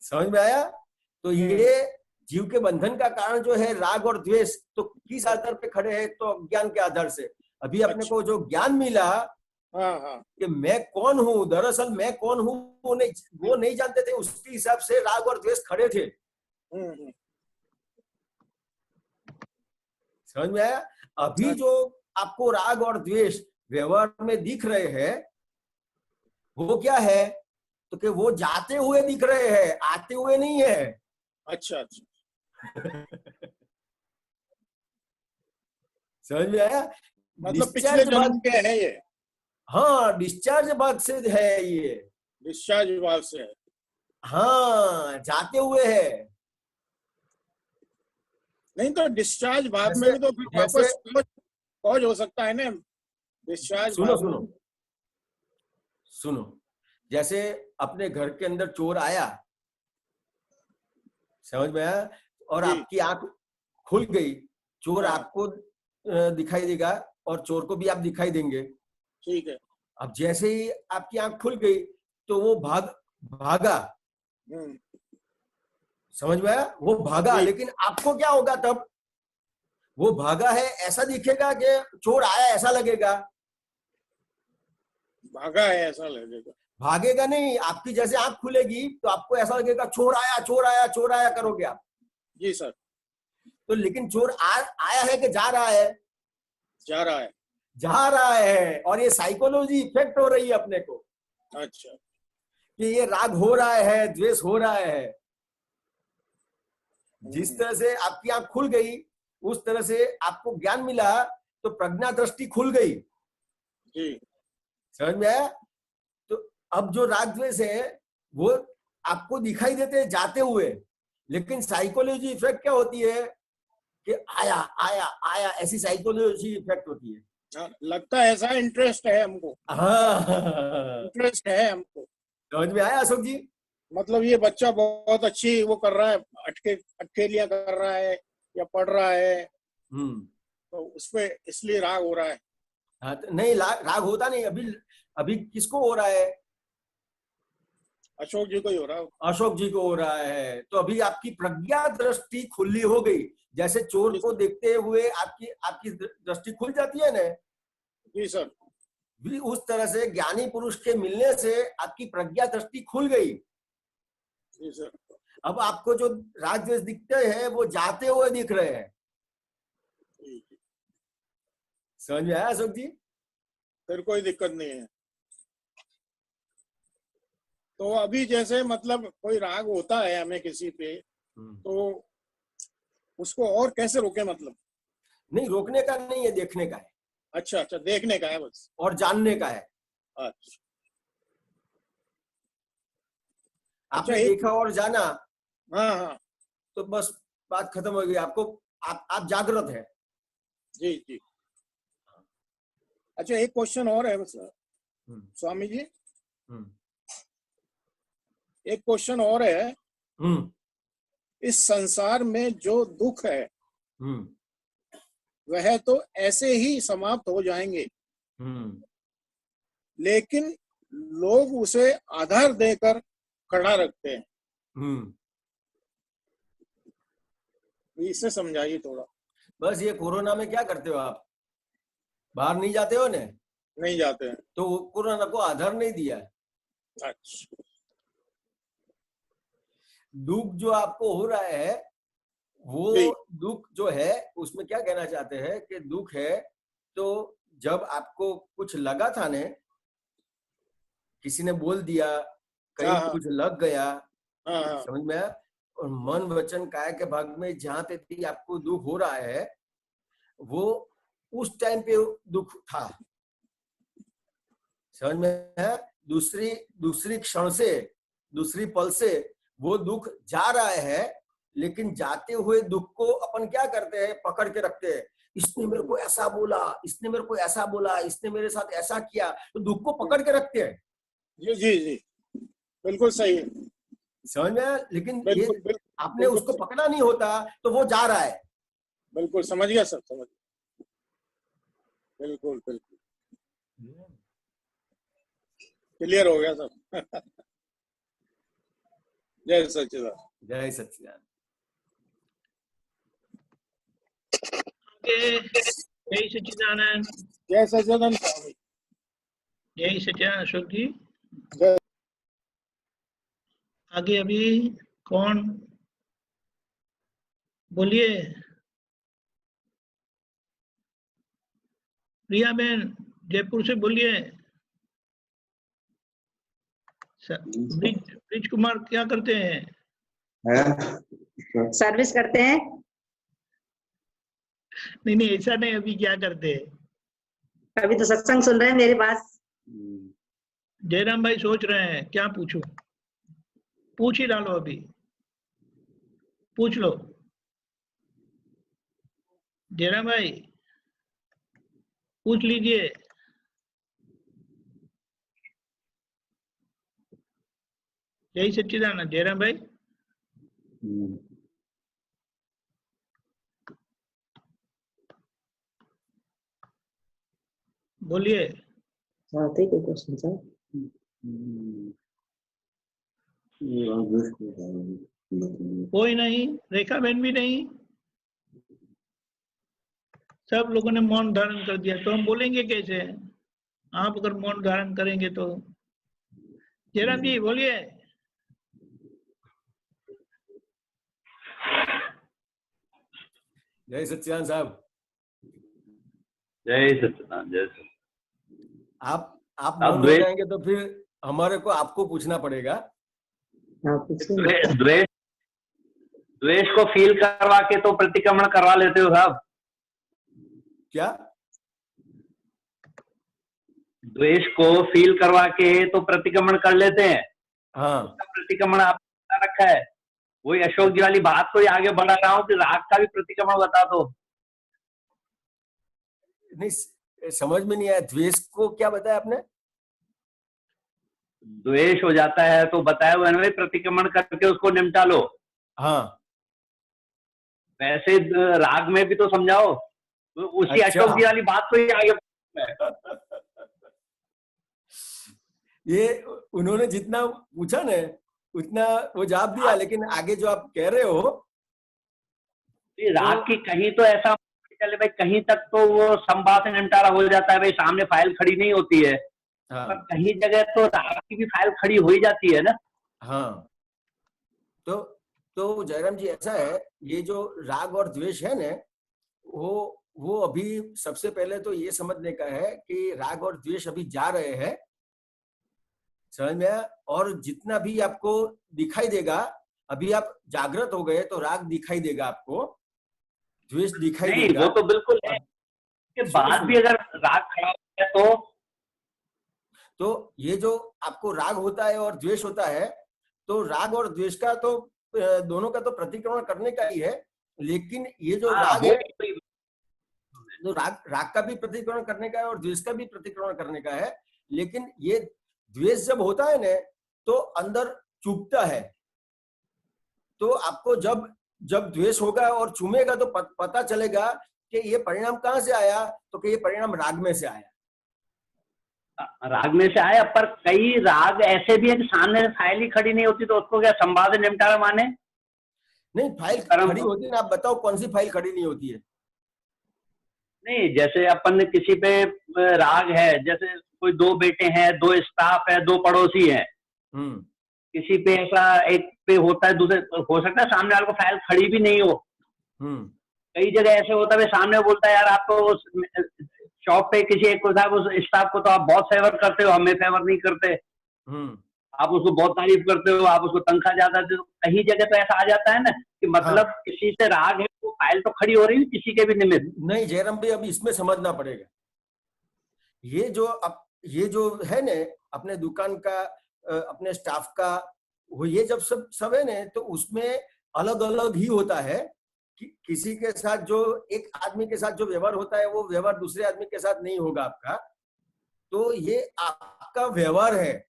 समझ में आया? तो ये जीव के बंधन का कारण जो है राग और द्वेष, तो किस आधार पे खड़े हैं? तो अज्ञान के आधार से। अभी अपने को जो ज्ञान मिला कि मैं कौन हूँ, दरअसल मैं कौन हूँ वो नहीं जानते थे, उसके हिसाब से राग और द्वेष खड़े थे। समझ में आया? अभी जो आपको राग और द्वेष व्यवहार में दिख रहे हैं वो क्या है? तो कि वो जाते हुए दिख रहे हैं, आते हुए नहीं है। अच्छा अच्छा। समझ में आया? मतलब पिछले जन्म के है ये। हाँ, डिस्चार्ज भाग से है ये, डिस्चार्ज भाग से है। हाँ, जाते हुए है। नहीं तो डिस्चार्ज भाग में भी तो फिर वापस कॉज हो सकता है ना। डिस्चार्ज सुनो सुनो सुनो, जैसे अपने घर के अंदर चोर आया, समझ में आया, और आपकी आंख खुल गई, चोर आपको दिखाई देगा और चोर को भी आप दिखाई देंगे। ठीक है। अब जैसे ही आपकी आंख खुल गई तो वो भागा, समझ में आया? वो भागा, लेकिन आपको क्या होगा तब? वो भागा है ऐसा दिखेगा कि चोर आया ऐसा लगेगा? भागा है ऐसा लगेगा? भागेगा नहीं। आपकी जैसे आंख खुलेगी तो आपको ऐसा लगेगा चोर आया चोर आया चोर आया करोगे आप। जी सर। तो लेकिन चोर आया है कि जा रहा है? जा रहा है। जा रहा है, और ये साइकोलॉजी इफेक्ट हो रही है अपने को। अच्छा। कि ये राग हो रहा है, द्वेष हो रहा है। जिस तरह से आपकी आंख खुल गई उस तरह से आपको ज्ञान मिला तो प्रज्ञा दृष्टि खुल गई। जी। समझ में आया? तो अब जो राग द्वेष है वो आपको दिखाई देते हैं जाते हुए, लेकिन साइकोलॉजी इफेक्ट क्या होती है कि आया आया आया, ऐसी साइकोलॉजी इफेक्ट होती है। लगता है ऐसा इंटरेस्ट है हमको। हाँ, इंटरेस्ट है हमको। समझ में आया अशोक जी? मतलब ये बच्चा बहुत अच्छी वो कर रहा है, अटकेलियां कर रहा है या पढ़ रहा है, तो उसपे इसलिए राग हो रहा है। हाँ, तो नहीं, राग होता नहीं। अभी किसको हो रहा है? अशोक जी को ही हो रहा है। अशोक जी को हो रहा है। तो अभी आपकी प्रज्ञा दृष्टि खुली हो गई। जैसे चोर को देखते हुए आपकी दृष्टि खुल जाती है ना? जी सर। भी उस तरह से ज्ञानी पुरुष के मिलने से आपकी प्रज्ञा दृष्टि खुल गई। जी सर। अब आपको जो राग द्वेष दिखते हैं वो जाते हुए दिख रहे हैं। समझ में आया अशोक जी? फिर कोई दिक्कत नहीं है। तो अभी जैसे मतलब कोई राग होता है हमें किसी पे, तो उसको और कैसे रोके? मतलब नहीं, रोकने का नहीं है, देखने का है। अच्छा अच्छा, देखने का है बस, और जानने का है। अच्छा, आपने देखा और जाना, हाँ हाँ, तो बस बात खत्म हो गई। आप जागृत है। जी जी। अच्छा, एक क्वेश्चन और है स्वामी जी, एक क्वेश्चन और है। इस संसार में जो दुख है वह तो ऐसे ही समाप्त हो जाएंगे, लेकिन लोग उसे आधार देकर खड़ा रखते हैं। इसे समझाइए थोड़ा। बस ये कोरोना में क्या करते हो आप? बाहर नहीं जाते हो ने? नहीं जाते हैं। तो कोरोना को आधार नहीं दिया। अच्छा। दुख जो आपको हो रहा है वो दुख जो है उसमें क्या कहना चाहते हैं कि दुख है तो जब आपको कुछ लगा था ने, किसी ने बोल दिया, कहीं कुछ लग गया, समझ में? और मन वचन काया के भाग में जहां तक आपको दुख हो रहा है वो उस टाइम पे दुख था, समझ में है? दूसरी क्षण से, दूसरी पल से वो दुख जा रहा है, लेकिन जाते हुए दुख को अपन क्या करते हैं? पकड़ के रखते हैं। इसने मेरे को ऐसा बोला, इसने मेरे को ऐसा बोला, इसने मेरे साथ ऐसा किया, तो दुख को पकड़ के रखते हैं। जी जी जी, बिल्कुल सही है, समझ में? लेकिन बिल्कुल, ये आपने उसको पकड़ा नहीं होता तो वो जा रहा है। बिल्कुल समझ गया सर, समझ गया, बिल्कुल बिल्कुल क्लियर हो गया सब। जय सच्चिदानंद। जय सच्चिदानंद। जय सच्चिदानंद। जय सच्चिदानंद स्वामी। जय सच्चिदानंद अशोक जी। आगे अभी कौन? बोलिए प्रिया बहन, जयपुर से बोलिए। ब्रिज कुमार क्या करते हैं? सर्विस करते हैं। नहीं नहीं ऐसा नहीं, अभी क्या करते हैं? अभी तो सत्संग सुन रहे हैं मेरे पास। जयराम भाई सोच रहे हैं क्या पूछूं, पूछ ही डालो, अभी पूछ लो जयराम भाई, पूछ लीजिए। जय सच्चिदानंद। जयराम भाई बोलिए। कोई नहीं, रेखा बहन भी नहीं, सब लोगों ने मौन धारण कर दिया, तो हम बोलेंगे कैसे? आप अगर मौन धारण करेंगे तो। जयराम जी बोलिए। जय सच्चिदानंद साहब। जय सच्चिदानंद। जय सच्चिदानंद। आप मौन हो जाएंगे तो फिर हमारे को आपको पूछना पड़ेगा। द्वेष को फील करवा के तो प्रतिक्रमण करवा लेते हो साहब। क्या? द्वेष को फील करवा के तो प्रतिक्रमण कर लेते हैं। हाँ, प्रतिक्रमण आपने रखा है। वही अशोक जी वाली बात को ही आगे बढ़ा रहा हूँ कि राग का भी प्रतिक्रमण बता दो। नहीं समझ में नहीं आया, द्वेष को क्या बताया आपने? द्वेष हो जाता है तो बताया हुआ है, प्रतिक्रमण करके उसको निपटा लो। हाँ, वैसे राग में भी तो समझाओ, तो उसी अशोक जी वाली बात को ही आगे ये उन्होंने जितना पूछा ना उतना वो जवाब दिया, लेकिन आगे जो आप कह रहे हो राग की कहीं तो ऐसा चले भाई, कहीं तक तो वो संवाद से निपटारा हो जाता है भाई, सामने फाइल खड़ी नहीं होती है। हाँ। पर कहीं जगह तो राग की भी फाइल खड़ी हो ही जाती है ना। हाँ, तो जयराम जी ऐसा है, ये जो राग और द्वेष है ना, वो अभी सबसे पहले तो ये समझने का है कि राग और द्वेष अभी जा रहे हैं, समझ में आया? और जितना भी आपको दिखाई देगा, अभी आप जागृत हो गए तो राग दिखाई देगा आपको, द्वेष दिखाई देगा। वो तो बिल्कुल है कि बाद भी अगर राग खड़ा है तो ये जो आपको राग होता है और द्वेष होता है, तो राग और द्वेष का तो दोनों का तो प्रतिक्रमण करने का ही है, लेकिन ये जो राग है तो राग का भी प्रतिक्रमण करने का है और द्वेष का भी प्रतिक्रमण करने का है। लेकिन ये द्वेष जब होता है ना तो अंदर चुभता है, तो आपको जब द्वेष होगा और चूमेगा तो पता चलेगा कि ये परिणाम कहाँ से आया, तो कि ये परिणाम राग में से आया। राग में से आया, पर कई राग ऐसे भी है कि सामने फाइल ही खड़ी नहीं होती, तो उसको क्या संवाद निपटारा माने? नहीं, फाइल खड़ी होती है ना, आप बताओ कौन सी फाइल खड़ी नहीं होती है? नहीं, जैसे अपन किसी पे राग है, जैसे कोई दो बेटे हैं, दो स्टाफ है, दो पड़ोसी है, किसी पे ऐसा एक पे होता है, दूसरे हो सकता है सामने वाले को फाइल खड़ी भी नहीं हो। कई जगह ऐसे होता है सामने बोलता है यार आप तो शॉप पे किसी एक को साहब, उस स्टाफ को तो आप बहुत फेवर करते हो, हमें फेवर नहीं करते, आप उसको बहुत तारीफ करते हो, आप उसको तनख्वाह ज्यादा दे दो। कहीं जगह तो ऐसा आ जाता है ना कि मतलब किसी से राग है, वो फाइल तो खड़ी हो रही है किसी के भी निमित्त। नहीं जयराम भाई, अभी इसमें समझना पड़ेगा, ये जो है ना अपने दुकान का, अपने स्टाफ का, वो ये जब सब है ना, तो उसमें अलग अलग ही होता है कि किसी के साथ जो एक आदमी के साथ जो व्यवहार होता है वो व्यवहार दूसरे आदमी के साथ नहीं होगा आपका। तो ये आपका व्यवहार है,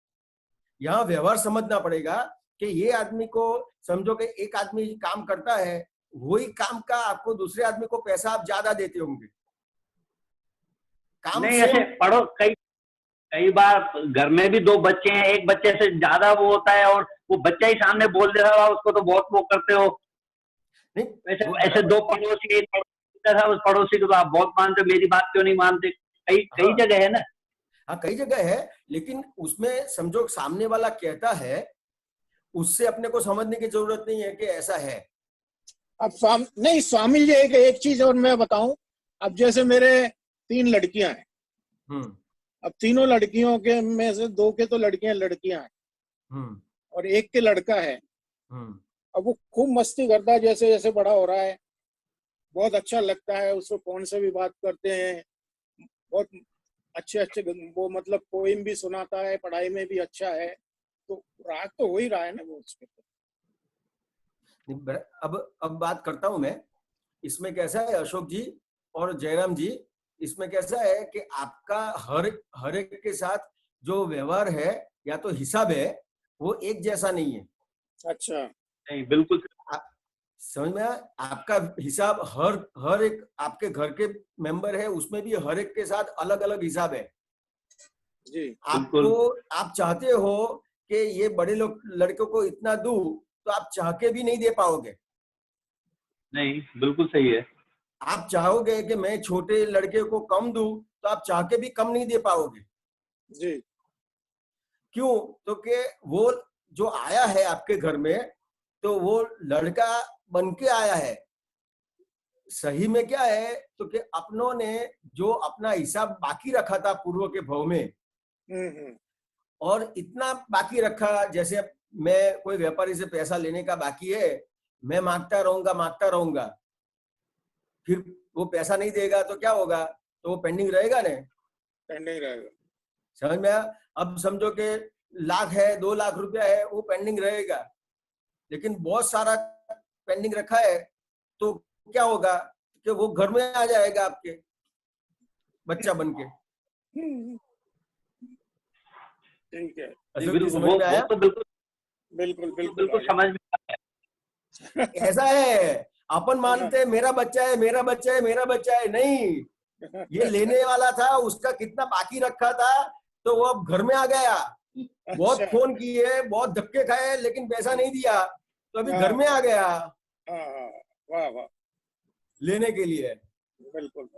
यहाँ व्यवहार समझना पड़ेगा कि ये आदमी को समझो कि एक आदमी काम करता है, वही काम का आपको दूसरे आदमी को पैसा आप ज्यादा देते होंगे। काम नहीं ऐसे पढ़ो, कई बार घर में भी दो बच्चे हैं, एक बच्चे से ज्यादा वो होता है और वो बच्चा ही सामने बोल दे रहा है, उसको तो बहुत वो करते हो। नहीं ऐसे दो पड़ोसी, उस पड़ोसी को तो आप बहुत मानते हो, मेरी बात क्यों नहीं मानते? कई जगह है ना। हाँ कई जगह है, लेकिन उसमें समझो सामने वाला कहता है, उससे अपने को समझने की जरूरत नहीं है कि ऐसा है। अब नहीं स्वामी जी, एक चीज और मैं बताऊं। अब जैसे मेरे 3 लड़कियां हैं, अब तीनों लड़कियों के में से 2 के तो लड़कियां हैं और 1 के लड़का है। अब वो खूब मस्ती करता है, जैसे जैसे बड़ा हो रहा है बहुत अच्छा लगता है, उसको फोन से भी बात करते हैं, बहुत अच्छे अच्छे वो मतलब पोइम भी सुनाता है, पढ़ाई में भी अच्छा है, तो राग तो हो ही रहा है ना वो उसके। अब बात करता हूं मैं, इसमें कैसा है अशोक जी और जयराम जी, इसमें कैसा है कि आपका हर एक के साथ जो व्यवहार है या तो हिसाब है वो एक जैसा नहीं है। अच्छा, नहीं बिल्कुल समझ में आया? आपका हिसाब हर एक आपके घर के मेंबर है उसमें भी हर एक के साथ अलग अलग हिसाब है जी। आपको आप चाहते हो कि ये बड़े लोग लड़कों को इतना दूं तो आप चाह के भी नहीं दे पाओगे। नहीं बिल्कुल सही है। आप चाहोगे कि मैं छोटे लड़के को कम दूं तो आप चाह के भी कम नहीं दे पाओगे जी। क्यों? तो कि वो जो आया है आपके घर में तो वो लड़का बन के आया है। सही में क्या है तो कि अपनों ने जो अपना हिसाब बाकी रखा था पूर्व के भाव में और इतना बाकी रखा, जैसे मैं कोई व्यापारी से पैसा लेने का बाकी है, मैं मांगता रहूंगा, फिर वो पैसा नहीं देगा तो क्या होगा? तो वो पेंडिंग रहेगा ना, पेंडिंग रहेगा। समझ में आया? अब समझो कि लाख है, 2 लाख रुपया है, वो पेंडिंग रहेगा, लेकिन बहुत सारा पेंडिंग रखा है तो क्या होगा कि वो घर में आ जाएगा आपके बच्चा बन के। ठीक है, समझ में आया? तो बिल्कुल बिल्कुल बिल्कुल समझ में आया। ऐसा है, अपन मानते हैं मेरा बच्चा है, मेरा बच्चा है, मेरा बच्चा है, नहीं, ये लेने वाला था, उसका कितना बाकी रखा था तो वो अब घर में आ गया। बहुत फोन किए, बहुत धक्के खाए, लेकिन पैसा नहीं दिया तो अभी घर में आ गया। वाह वाह, लेने के लिए। बिल्कुल।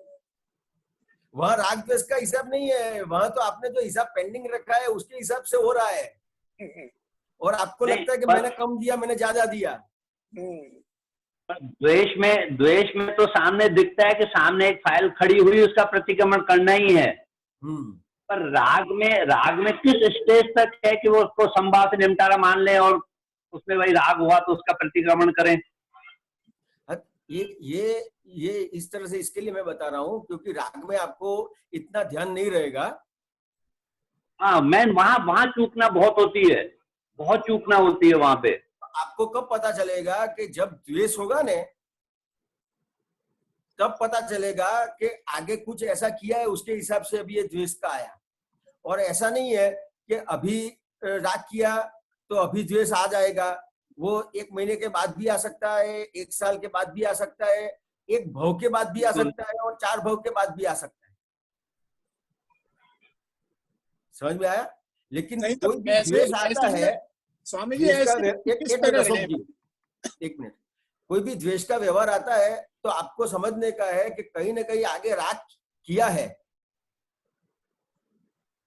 वहां राग द्वेष का हिसाब नहीं है, वहां तो आपने जो हिसाब पेंडिंग रखा है उसके हिसाब से हो रहा है और आपको लगता है कि मैंने कम दिया, मैंने ज्यादा दिया। द्वेष में तो सामने दिखता है कि सामने एक फाइल खड़ी हुई, उसका प्रतिक्रमण करना ही है। पर राग में किस स्टेज तक है कि वो उसको संभाव से निमटारा मान ले और उसमें वही राग हुआ तो उसका प्रतिक्रमण करें। ये इस तरह से, इसके लिए मैं बता रहा हूँ क्योंकि राग में आपको इतना ध्यान नहीं रहेगा। हाँ, मैं वहां चूकना बहुत होती है, बहुत चूकना होती है वहां पे। आपको कब पता चलेगा कि जब द्वेष होगा ने, तब पता चलेगा कि आगे कुछ ऐसा किया है उसके हिसाब से अभी ये द्वेष का आया। और ऐसा नहीं है कि अभी राग किया तो अभी द्वेष आ जाएगा, वो 1 महीने के बाद भी आ सकता है, 1 साल के बाद भी आ सकता है, 1 भव के बाद भी आ सकता है और 4 भव के बाद भी आ सकता है। समझ में आया? लेकिन कोई भी द्वेष आता है, स्वामी जी, एक मिनट, कोई भी द्वेष का व्यवहार आता है तो आपको समझने का है कि कहीं ना कहीं आगे राग किया है,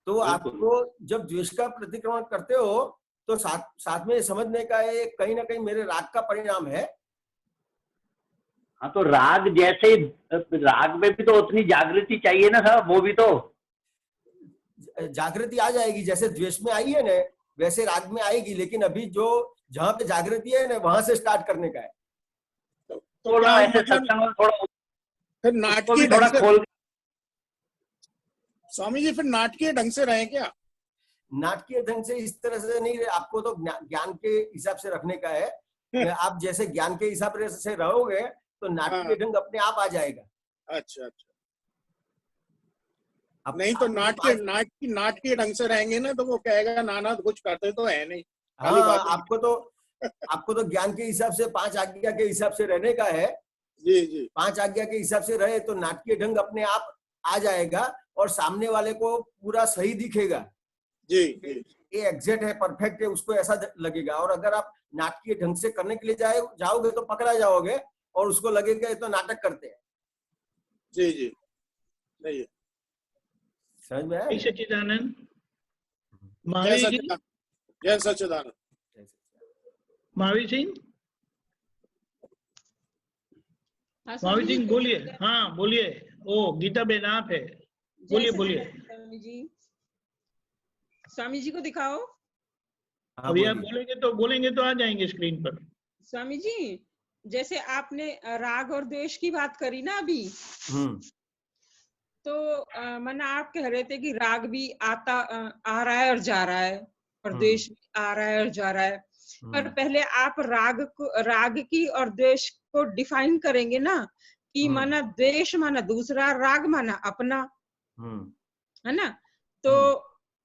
तो आपको जब द्वेष का प्रतिक्रमण करते हो तो साथ में समझने का है कहीं ना कहीं मेरे राग का परिणाम है। हाँ, तो राग जैसे राग में भी तो उतनी जागृति चाहिए ना साहब, वो भी तो जागृति आ जाएगी, जैसे द्वेष में आई है ना वैसे राग में आएगी, लेकिन अभी जो जहां पे जागृति है ना वहां से स्टार्ट करने का है। तो क्या मतलब फिर नाटकीय ढंग से, स्वामी जी फिर नाटकीय ढंग से रहे क्या? नाटकीय ढंग से इस तरह से नहीं, आपको तो ज्ञान के हिसाब से रखने का है। आप जैसे ज्ञान के हिसाब से रहोगे तो नाटकीय ढंग अपने आप आ जाएगा। अच्छा अच्छा। नहीं तो नाटकीय ढंग से रहेंगे ना तो वो कहेगा नाना कुछ करते तो है नहीं। हाँ, आपको तो ज्ञान के हिसाब से 5 आज्ञा के हिसाब से रहने का है। जी जी। 5 आज्ञा के हिसाब से रहे तो नाटकीय ढंग अपने आप आ जाएगा और सामने वाले को पूरा सही दिखेगा। जी, ये एग्जैक्ट है, परफेक्ट है, उसको ऐसा लगेगा। और अगर आप नाटकीय ढंग से करने के लिए जाओगे तो पकड़ा जाओगे और उसको लगेगा ये तो नाटक करते हैं। जी जी, सही है। समझ में आया? सच्चिदानंद, जय सच्चिदानंद। महावीर सिंह, महावीर सिंह बोलिए। हाँ बोलिए। ओ गीता बेन आप है, बोलिए बोलिए। स्वामी जी को दिखाओ। अभी आप बोलेंगे तो आ जाएंगे स्क्रीन पर। स्वामी जी जैसे आपने राग और द्वेष की बात करी ना अभी, तो मना आप कह रहे थे कि राग भी आ रहा है और जा रहा है, और द्वेष भी आ रहा है और जा रहा है। पर पहले आप राग की और द्वेष को डिफाइन करेंगे ना, कि माना द्वेष माना दूसरा, राग माना अपना, है ना? तो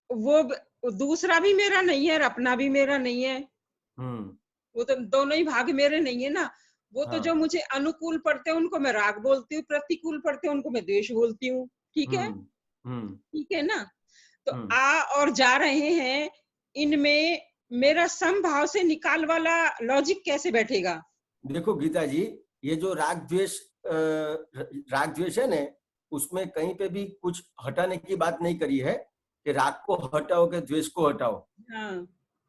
वो दूसरा भी मेरा नहीं है और अपना भी मेरा नहीं है, वो तो दोनों ही भाग मेरे नहीं है ना। वो तो जो मुझे अनुकूल पड़ते हैं उनको मैं राग बोलती हूँ, प्रतिकूल पड़ते हैं उनको मैं द्वेष बोलती हूँ। ठीक है, ठीक है ना? तो आ और जा रहे हैं, इनमें मेरा समभाव से निकाल वाला लॉजिक कैसे बैठेगा? देखो गीता जी, ये जो राग द्वेष है ना, उसमें कहीं पे भी कुछ हटाने की बात नहीं करी है कि राग को हटाओ कि द्वेष को हटाओ। हाँ।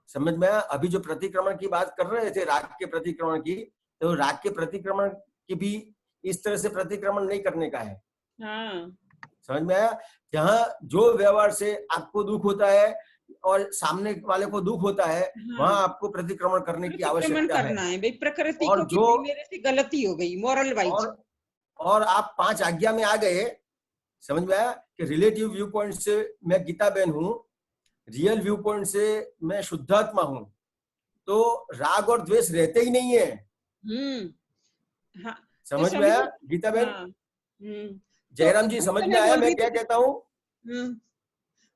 समझ में आया? अभी जो प्रतिक्रमण की बात कर रहे थे, राग के प्रतिक्रमण की, तो राग के प्रतिक्रमण की भी इस तरह से प्रतिक्रमण नहीं करने का है। हाँ। समझ में आया? जहाँ जो व्यवहार से आपको दुख होता है और सामने वाले को दुख होता है, वहाँ आपको प्रतिक्रमण करने की आवश्यकता है। भाई प्रकृति और को जो मेरे से गलती हो गई मॉरल वाइज, और आप 5 आज्ञा में आ गए। समझ में आया कि रिलेटिव व्यू पॉइंट से मैं गीता बहन हूँ, रियल व्यू पॉइंट से मैं शुद्धात्मा हूँ, तो राग और द्वेष रहते ही नहीं है। हाँ, समझ में आया गीता बहन? जयराम जी समझ में आया मैं क्या कहता हूँ?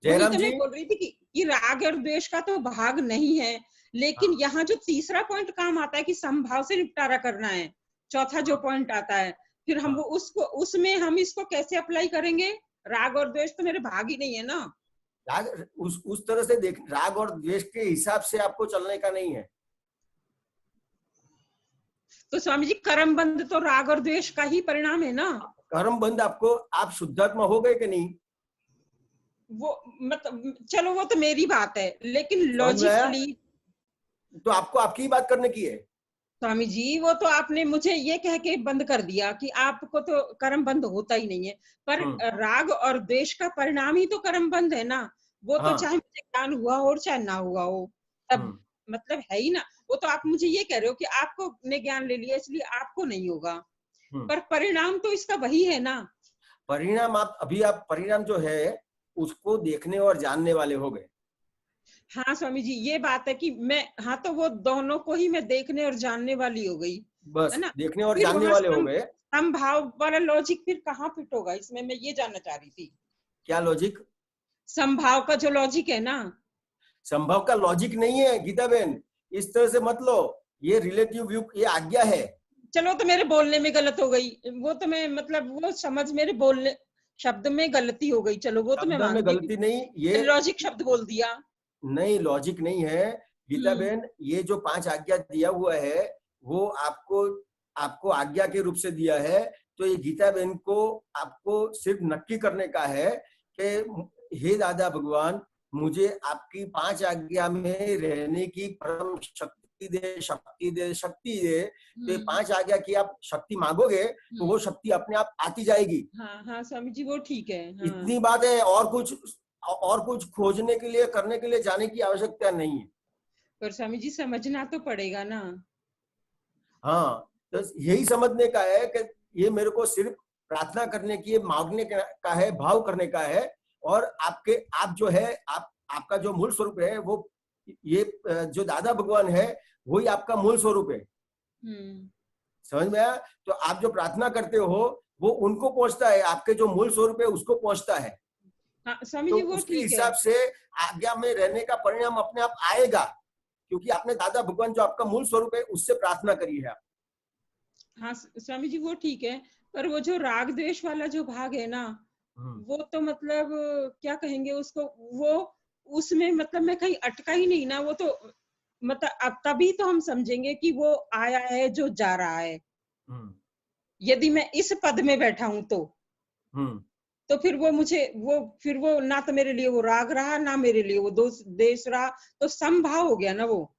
जयराम जी बोल रही थी कि राग और द्वेष का तो भाग नहीं है, लेकिन यहाँ जो तीसरा पॉइंट काम आता है कि समभाव से निपटारा करना है, चौथा जो पॉइंट आता है, फिर हम वो उसमें हम इसको कैसे अप्लाई करेंगे? राग और द्वेष तो मेरे भाग ही नहीं है ना। राग उस तरह से देख, राग और द्वेष के हिसाब से आपको चलने का नहीं है। तो स्वामी जी कर्म बंध तो राग और द्वेष का ही परिणाम है ना। कर्म बंध आपको, आप शुद्धात्मा हो गए कि नहीं? वो मतलब चलो वो तो मेरी बात है, लेकिन लॉजिकली तो आपको आपकी बात करने की है। स्वामी जी वो तो आपने मुझे ये कह के बंद कर दिया कि आपको तो कर्म बंद होता ही नहीं है, पर राग और द्वेष का परिणाम ही तो कर्म बंद है ना। वो तो चाहे मुझे ज्ञान हुआ हो और चाहे ना हुआ हो, तब मतलब है ही ना। वो तो आप मुझे ये कह रहे हो कि आपको ने ज्ञान ले लिया इसलिए आपको नहीं होगा, पर परिणाम तो इसका वही है ना। परिणाम आप परिणाम जो है उसको देखने और जानने वाले हो गए। हाँ स्वामी जी ये बात है कि मैं, हाँ तो वो दोनों को ही मैं देखने और जानने वाली हो गई, बस है ना? देखने और जानने वाले हो गए। समभाव वाला लॉजिक फिर कहाँ फिट होगा इसमें, मैं ये जानना चाह रही थी। क्या लॉजिक? समभाव का जो लॉजिक है ना। संभव का लॉजिक नहीं है गीता बहन, इस तरह से मत लो, ये रिलेटिव व्यू, ये आज्ञा है। चलो तो मेरे बोलने में गलत हो गई, वो तो मैं मतलब वो समझ मेरे बोलने शब्द में गलती हो गई, चलो वो तो मैं मानती हूँ। गलती नहीं, ये लॉजिक शब्द बोल दिया। नहीं, लॉजिक नहीं है गीता बहन। ये जो 5 आज्ञा दिया हुआ है वो आपको आज्ञा के रूप से दिया है, तो ये गीता बहन को आपको सिर्फ नक्की करने का है कि हे दादा भगवान, मुझे आपकी 5 आज्ञा में रहने की परम शक्ति दे, शक्ति दे, शक्ति दे। तो 5 आज्ञा की आप शक्ति मांगोगे तो वो शक्ति अपने आप आती जाएगी। हाँ हाँ स्वामी जी वो ठीक है। हाँ। इतनी बात है, और कुछ खोजने के लिए, करने के लिए जाने की आवश्यकता नहीं है। पर स्वामी जी समझना तो पड़ेगा ना। हाँ, तो यही समझने का है कि ये मेरे को सिर्फ प्रार्थना करने की, मांगने का है, भाव करने का है। और आप जो है, आपका जो मूल स्वरूप है, वो ये जो दादा भगवान है वही आपका मूल स्वरूप है। समझ में आया? तो आप जो प्रार्थना करते हो वो उनको पहुंचता है, आपके जो मूल स्वरूप है उसको पहुंचता है। हाँ, स्वामी जी वो उसके हिसाब से आज्ञा में रहने का परिणाम अपने आप आएगा, क्योंकि आपने दादा भगवान जो आपका मूल स्वरूप है उससे प्रार्थना करी है। हाँ स्वामी जी वो ठीक है, पर वो जो राग द्वेष वाला जो भाग है ना, वो तो मतलब क्या कहेंगे उसको, वो उसमें मतलब मैं कहीं अटका ही नहीं ना। वो तो मतलब अब तभी तो हम समझेंगे कि वो आया है जो जा रहा है। यदि मैं इस पद में बैठा हूं तो फिर वो मुझे फिर वो ना तो मेरे लिए वो राग रहा, ना मेरे लिए वो देश रहा, तो समभाव हो गया ना। वो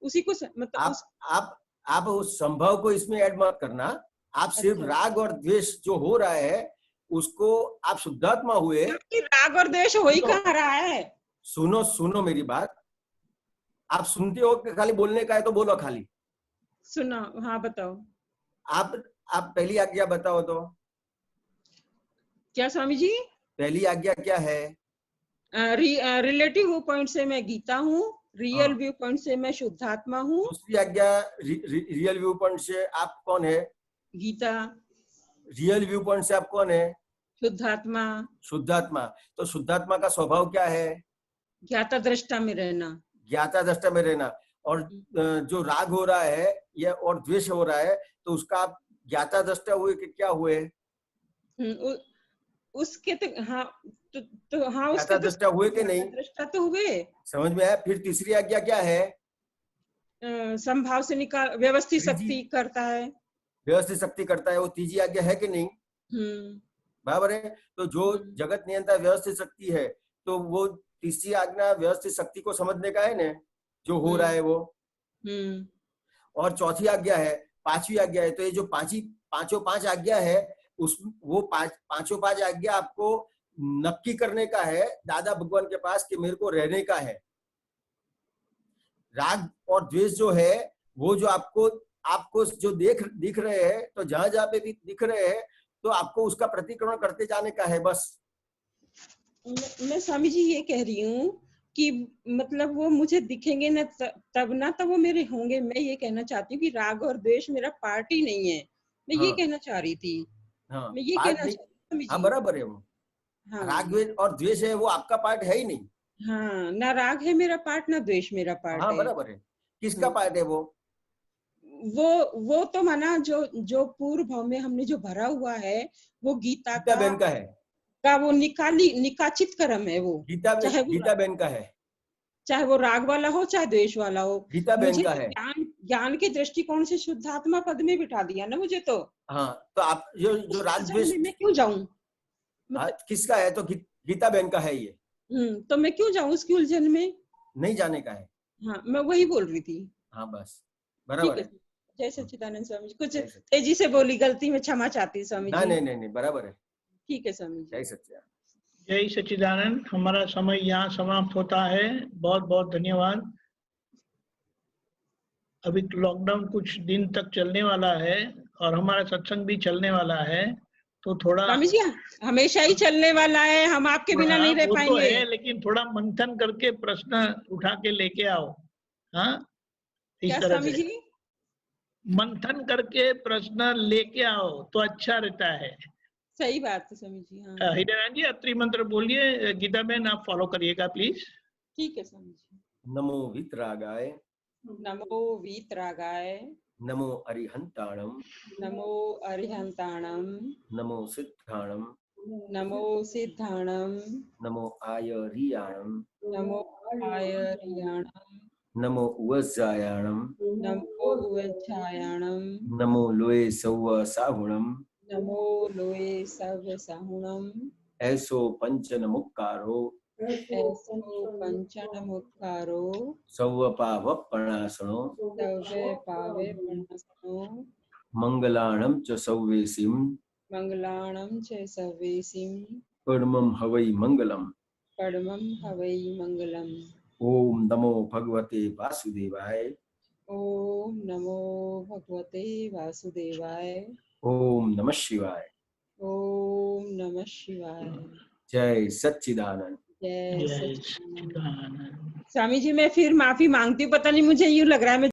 उसी को मतलब आप उस संभव को इसमें ऐड मत करना। आप सिर्फ राग और द्वेष जो हो रहा है उसको, आप शुद्धात्मा हुए, राग और द्वेष हो ही कहाँ रहा है। सुनो मेरी बात। आप सुनते हो कि खाली बोलने का है तो बोलो खाली। सुनो, हाँ बताओ। आप पहली आज्ञा बताओ तो। क्या स्वामी जी? पहली आज्ञा क्या है? रिलेटिव व्यू पॉइंट से मैं गीता हूँ, रियल व्यू पॉइंट से मैं शुद्धात्मा हूँ। दूसरी आज्ञा रियल व्यू पॉइंट से आप कौन है? गीता। रियल व्यू पॉइंट से आप कौन है? शुद्धात्मा। शुद्धात्मा। तो शुद्धात्मा का स्वभाव क्या है? ज्ञाता दृष्टा में रहना। ज्ञाता दृष्टा में रहना। और जो राग हो रहा है या और द्वेष हो रहा है, तो उसका आप ज्ञाता दृष्टा हुए कि क्या हुए? उसके तो हाँ, तो हाँ, ज्ञाता दृष्टा हुए कि नहीं? दृष्टा तो हुए। समझ में आया? फिर तीसरी आज्ञा क्या है? संभाव से निकाल, व्यवस्थित शक्ति करता है। व्यवस्थित शक्ति करता है, वो तीसरी आज्ञा है कि नहीं? बराबर है। तो जो जगत नियंता व्यवस्थित शक्ति है, तो वो तीसरी आज्ञा व्यवस्थित शक्ति को समझने का है ना, जो हो रहा है वो। और चौथी आज्ञा है, पांचवी आज्ञा है। तो ये जो पांचों पांच आज्ञा है, उस वो पांचों पांच आज्ञा आपको नक्की करने का है दादा भगवान के पास कि मेरे को रहने का है। राग और द्वेष जो है वो जो आपको जो दिख रहे हैं, तो जहां जहां पे भी दिख रहे हैं, तो आपको उसका प्रतिक्रमण करते जाने का है बस। मैं स्वामी जी ये कह रही हूँ कि मतलब वो मुझे दिखेंगे ना तब ना तब वो मेरे होंगे। मैं ये कहना चाहती हूँ कि राग और द्वेष मेरा पार्ट ही नहीं है। मैं ये कहना चाह रही थी। मैं ये कहना चाहती हूँ। हाँ बराबर है वो। राग और द्वेष है वो आपका पार्ट है ही नहीं। हाँ, ना राग है मेरा पार्ट, ना द्वेष मेरा पार्ट है। हाँ बराबर है। किसका पार्ट है वो? वो तो माना जो पूर्व भाव में हमने जो भरा हुआ है, वो गीता बहन का है, का वो निकाचित कर्म है। वो गीता बहन का है, चाहे वो राग वाला हो चाहे द्वेष वाला हो। गीता बहन का है। ज्ञान के दृष्टिकोण से शुद्धात्मा पद में बिठा दिया ना मुझे। तो हाँ, तो आप जो राग द्वेष में क्यों जाऊं? किसका है? तो गीता बहन का है ये। तो मैं क्यों जाऊं उसकी उलझन में? नहीं जाने का है। हाँ, मैं वही बोल रही थी। हाँ बस बराबर है। जय सच्चिदानंद स्वामी जी। कुछ तेजी से बोली, गलती में क्षमा चाहती हूँ स्वामी जी। नहीं बराबर है। ठीक है स्वामी जी। जय सच्चिदानंद। जय सच्चिदानंद। हमारा समय यहाँ समाप्त होता है। बहुत बहुत धन्यवाद। अभी लॉकडाउन कुछ दिन तक चलने वाला है और हमारा सत्संग भी चलने वाला है, तो थोड़ा स्वामी जी हमेशा ही चलने वाला है, हम आपके बिना नहीं रह पाएंगे। वो तो है, लेकिन थोड़ा मंथन करके प्रश्न उठा के लेके आओ। हाँ, इस तरह से मंथन करके प्रश्न लेके आओ तो अच्छा रहता है। सही बात है स्वामी जी। हाँ, हृदयानंद जी अत्रि मंत्र बोलिए। गीता बहन आप फॉलो करिएगा प्लीज। ठीक है स्वामी जी। नमो वीतरागाय, नमो वीतरागाय, नमो अरिहंताणम, नमो अरिहंताणम, नमो सिद्धाणम, नमो सिद्धाणम, नमो आयरियाणम, नमो आयरियाणम, नमो उवज्जायाणम, नमो उवज्जायाणम, नमो लोए सौव साहुणम, नमो लोए सव साहुणम, ऐसो पंचन मुक्कारो, ऐसो पंचन मुक्कारो, सौव पाव प्रणासनो, सौवे पावे प्रणासनो, मंगलाणम च सौवेसिम, मंगलाणम च सवेसिम, परमं हवै मंगलम, परमं हवै मंगलम। ओम नमो भगवते वासुदेवाय, ओम नमो भगवते वासुदेवाय, ओम नमः शिवाय, ओम नमः शिवाय। जय सच्चिदानंद। जय सच्चिदानंद। स्वामी जी मैं फिर माफी मांगती हूँ, पता नहीं मुझे यूँ लग रहा है मैं